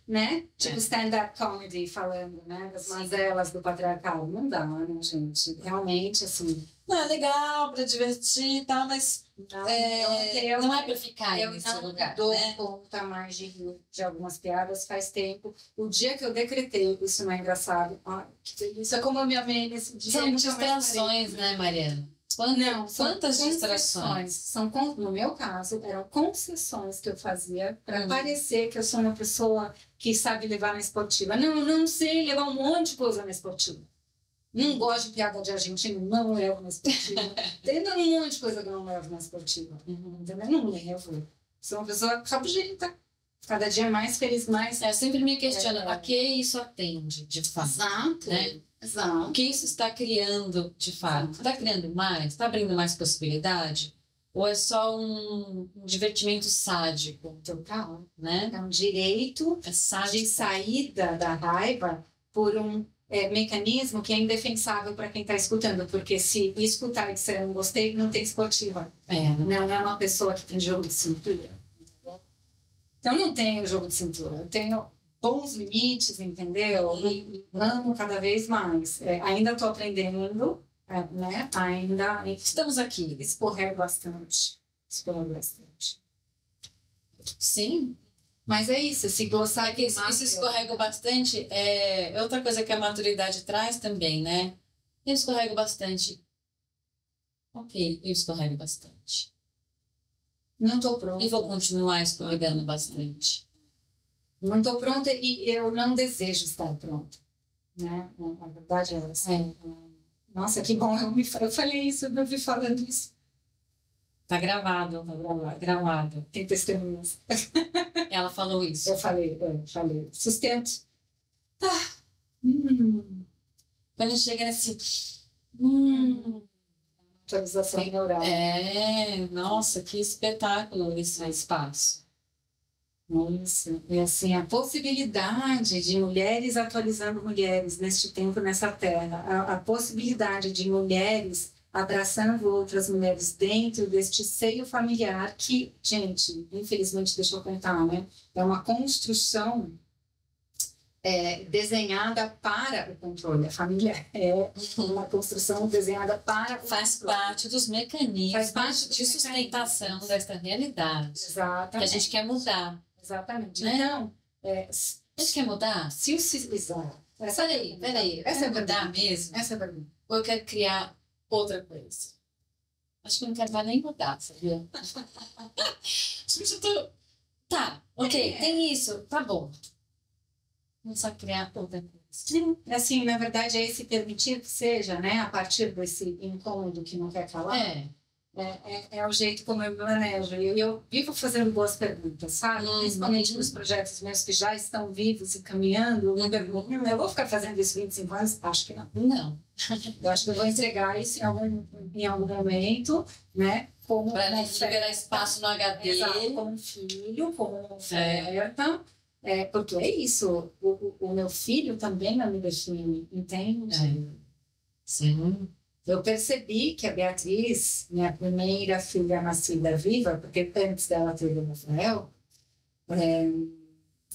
Né? Tipo stand-up comedy falando, né? Das mazelas do patriarcal. Não dá, né, gente? Realmente, assim... Não, é legal para divertir e tal, mas não é para ficar nesse lugar. Eu dou conta mais de rir de algumas piadas faz tempo. O dia que eu decretei, isso não é engraçado, isso é como eu me amei nesse dia. São distrações, né, Mariana? Quantas distrações? No meu caso, eram concessões que eu fazia para parecer que eu sou uma pessoa que sabe levar na esportiva. Não sei levar um monte de coisa na esportiva. Não gosto de piada de argentino, não levo na esportiva. Tem um monte de coisa que eu não levo na esportiva. Entendeu? Não levo. Sou uma pessoa rabugenta. Cada dia mais feliz, mais... Eu sempre me questiono, a que isso atende, de fato? Exato. Né? Exato. O que isso está criando, de fato? Está criando mais? Está abrindo mais possibilidade? Ou é só um divertimento sádico? Total. Né? É um direito de saída da raiva por um mecanismo que é indefensável para quem está escutando, porque se escutar e disser eu não gostei, não tem esportiva. Não é uma pessoa que tem jogo de cintura. Então, não tenho jogo de cintura. Eu tenho bons limites, entendeu? E amo cada vez mais. Ainda estou aprendendo, né? Ainda Estamos aqui. escorrego bastante. Sim. Mas é isso, se gostar Que isso escorrega bastante. Outra coisa que a maturidade traz também, né? Eu escorrego bastante. Ok, eu escorrego bastante. Não estou pronta. E vou continuar escorregando bastante. Não estou pronta e eu não desejo estar pronta. Né? A verdade é essa. Nossa, que bom, eu falei isso, eu me vi falando isso. Tá gravado. Tem testemunhas. Ela falou isso. Eu falei. Sustento. Quando chega nesse... Atualização neural. Nossa, que espetáculo esse espaço. Isso. E assim, a possibilidade de mulheres atualizando mulheres neste tempo, nessa terra, a possibilidade de mulheres abraçando outras mulheres dentro deste seio familiar que, gente, infelizmente, deixa eu contar, né? É uma construção desenhada para o controle. A família é uma construção desenhada para o Faz controle. parte dos mecanismos Faz parte dos de sustentação mecanismos. desta realidade. Exatamente. Que a gente quer mudar. Exatamente. Né? Então, A gente quer mudar? se o exato. Peraí. Essa é Quer mudar pergunta. mesmo? Essa é a pergunta. Ou eu quero criar outra coisa? Acho que eu não quero mais nem mudar, sabia? Acho que eu já tô... Tá, ok, tem isso, tá bom. Vamos só criar outra coisa. Assim, na verdade, é esse permitir que seja, né? A partir desse incômodo que não quer falar. É o jeito como eu me manejo. E eu vivo fazendo boas perguntas, sabe? Principalmente nos projetos meus que já estão vivos e caminhando. Eu me pergunto, eu vou ficar fazendo isso 25 anos? Acho que não. Não. Eu acho que eu vou entregar isso em algum momento, né? Como Para uma liberar espaço no HD. Exato, como um filho, como uma oferta. Porque é isso. O meu filho também não me define, entende? Sim. Eu percebi que a Beatriz, minha primeira filha nascida viva, porque antes dela teve o Rafael,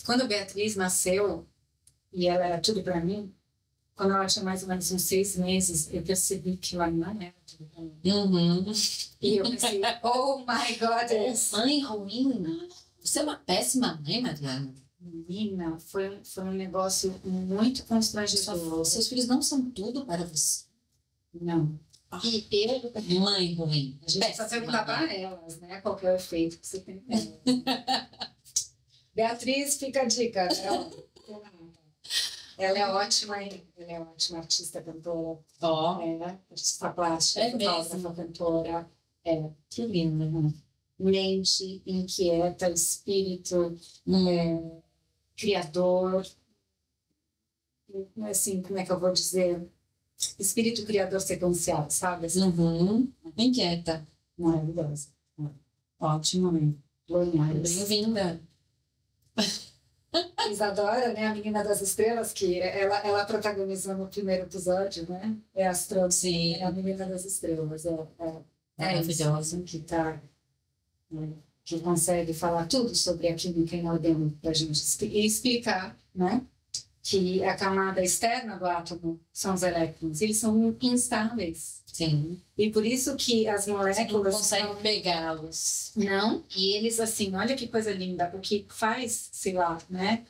quando a Beatriz nasceu, e ela era tudo para mim, quando ela tinha mais ou menos uns 6 meses, eu percebi que ela não era tudo para mim. E eu pensei, oh my goddess! Mãe ruim? Você é uma péssima mãe, Mariana. Menina, foi um negócio muito constrangedor. Seus filhos não são tudo para você. Não. E eu... Mãe ruim. A gente precisa perguntar para elas, né? Qual que é o efeito que você tem. Beatriz, fica a dica. Ela é ótima artista, cantora. Artista plástica, fotógrafa, cantora. Que linda. Mente inquieta, espírito criador. Assim, como é que eu vou dizer? Espírito criador sequencial, sabe? Inquieta. Maravilhosa. Ótimo. Bem-vinda. Isadora, né, a menina das estrelas, que ela protagonizou no primeiro episódio, né? É astrônoma. Sim. É a menina das estrelas. Maravilhosa. Que consegue falar tudo sobre aquilo que nós demos para a gente e explicar, né? Que a camada externa do átomo são os elétrons, eles são instáveis. Sim. E por isso que as moléculas... Você não consegue pegá-los. Não, e eles assim, olha que coisa linda, o que faz, sei lá, né?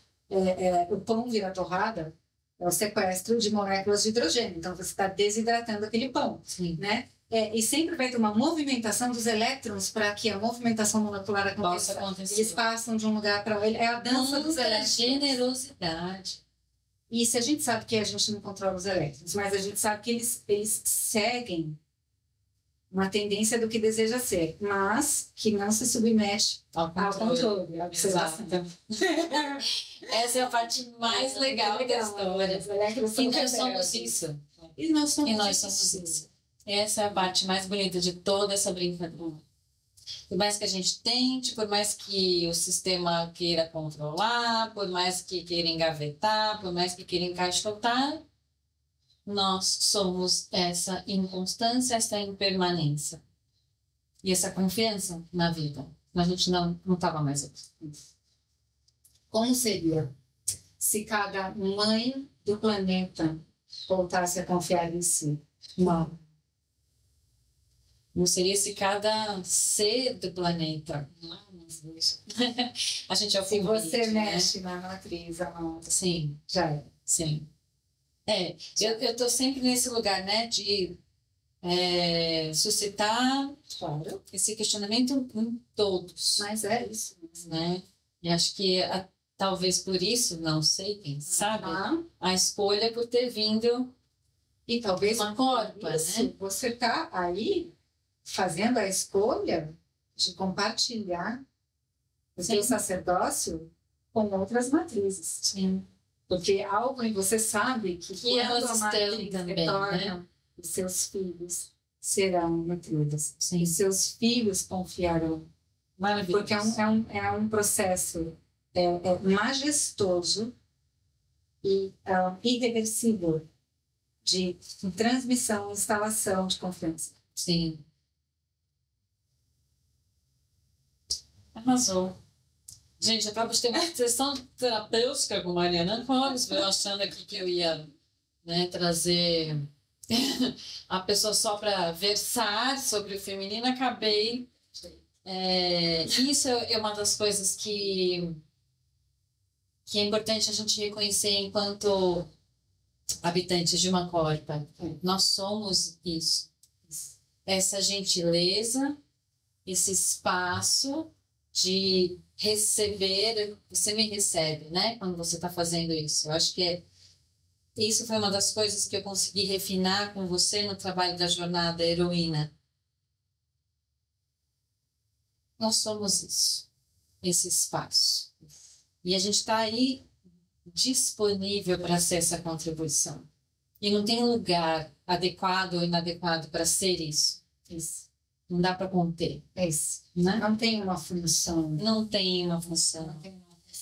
O pão virar torrada é o sequestro de moléculas de hidrogênio, então você está desidratando aquele pão, né? E sempre vai ter uma movimentação dos elétrons para que a movimentação molecular aconteça. Eles passam de um lugar para outro, é a dança dos elétrons. Generosidade. E se a gente sabe que a gente não controla os elétrons, mas a gente sabe que eles seguem uma tendência do que deseja ser, mas que não se submete ao controle. Exato. Essa é a parte mais legal da história. E nós somos isso. E nós somos isso. Essa é a parte mais bonita de toda essa brincadeira. Por mais que a gente tente, por mais que o sistema queira controlar, por mais que queira engavetar, por mais que queira encaixotar, nós somos essa inconstância, essa impermanência e essa confiança na vida. A gente não estava mais aqui. Como seria se cada mãe do planeta voltasse a confiar em si? Não. Não seria se cada ser do planeta. A gente é o Se você convite, né? mexe na matriz, amada, Sim, já é. sim. Eu tô sempre nesse lugar, né, de suscitar Claro. esse questionamento em todos, Mas é isso. né? E acho que talvez por isso, não sei, quem sabe, a escolha por ter vindo E talvez uma corpa, isso, né? você está aí fazendo a escolha de compartilhar o seu sacerdócio com outras matrizes. Sim. Porque algo em você sabe que E quando elas a estão matriz também, retorna, né? os seus filhos serão matrizes. Sim. E seus filhos confiarão. Maravilhoso. Porque é um processo majestoso e irreversível de transmissão, instalação de confiança. Sim. Arrasou. Gente, acabo de ter uma sessão terapêutica com Mariana Clóvis, eu achando aqui que eu ia, né, trazer a pessoa só para versar sobre o feminino, acabei. Isso é uma das coisas que é importante a gente reconhecer enquanto habitantes de uma corpa. Nós somos isso. Essa gentileza, esse espaço de receber, você me recebe, né? Quando você está fazendo isso. Eu acho que isso foi uma das coisas que eu consegui refinar com você no trabalho da jornada heroína. Nós somos isso, esse espaço. E a gente está aí disponível para ser essa contribuição. E não tem lugar adequado ou inadequado para ser isso. Não dá para conter. Né? Não tem uma função. Não tem uma função.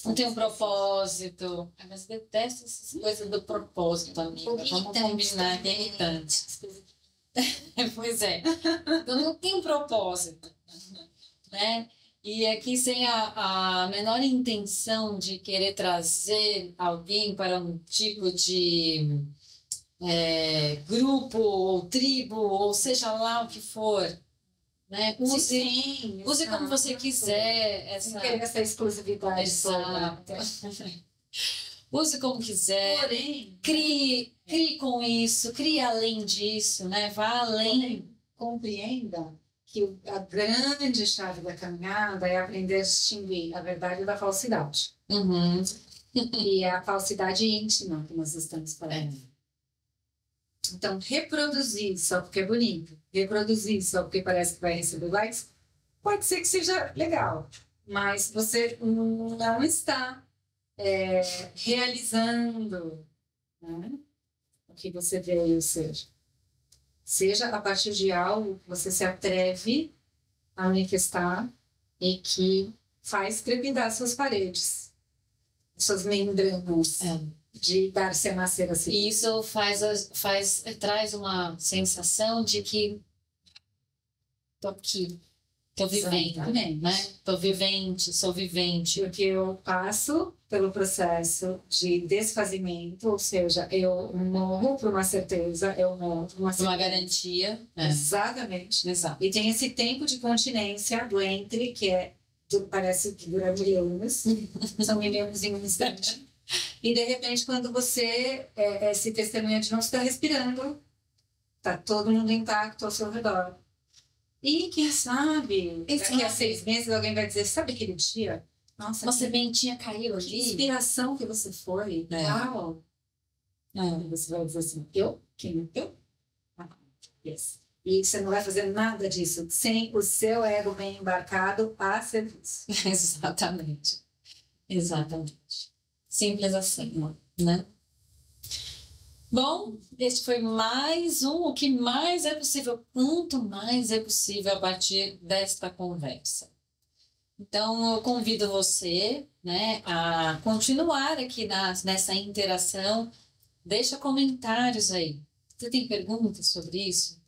Não tem um propósito. Mas detesto essas coisas do propósito, amiga. Vamos combinar que é irritante. Pois é. Então não tem um propósito. Né? E aqui sem a menor intenção de querer trazer alguém para um tipo de grupo ou tribo, ou seja lá o que for. Né? Use como você quiser. Sem querer essa exclusividade. Exato. Use como quiser. Porém, crie com isso, crie além disso, né? Vá além. Compreenda que a grande chave da caminhada é aprender a distinguir a verdade da falsidade. Uhum. E é a falsidade íntima que nós estamos falando. Então, reproduzir só porque é bonito, reproduzir só porque parece que vai receber likes, pode ser que seja legal, mas você não está realizando, né, o que você veio ser. Seja a partir de algo que você se atreve a manifestar e que faz trepidar suas paredes, suas membranas. De dar-se a nascer assim. E isso traz uma sensação de que tô aqui, tô vivendo, né? Tô vivente, sou vivente. Porque eu passo pelo processo de desfazimento, ou seja, eu morro por uma certeza, eu morro por uma garantia. Exatamente. Exato. E tem esse tempo de continência do entre, que parece que dura milênios, são milênios em um instante. E, de repente, quando você se testemunha de não estar respirando, está todo mundo intacto ao seu redor. E, quem sabe, daqui a 6 meses, alguém vai dizer, sabe aquele dia? Nossa, uma sementinha caiu ali. Que inspiração que você foi. Uau! E você vai dizer assim, eu? Quem? Eu? Yes. E você não vai fazer nada disso sem o seu ego bem embarcado a serviço. Exatamente. Exatamente. Simples assim, né? Bom, este foi mais o que mais é possível, quanto mais é possível a partir desta conversa. Então, eu convido você, né, a continuar aqui nessa interação. Deixa comentários aí, Você tem perguntas sobre isso?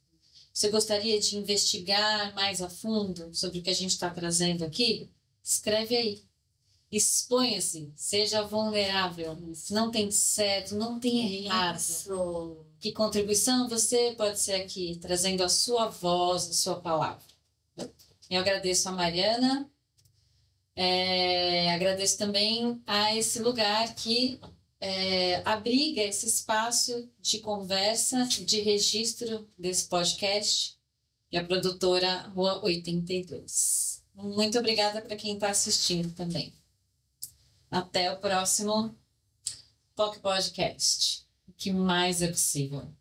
Você gostaria de investigar mais a fundo sobre o que a gente está trazendo aqui? Escreve aí. Exponha-se, seja vulnerável. Não tem certo, não tem errado. Isso. Que contribuição você pode ser aqui, trazendo a sua voz, a sua palavra. Eu agradeço a Mariana, agradeço também a esse lugar que abriga esse espaço de conversa, de registro desse podcast, e a produtora Rua 82. Muito obrigada para quem está assistindo também. Até o próximo POC Podcast. O que mais é possível.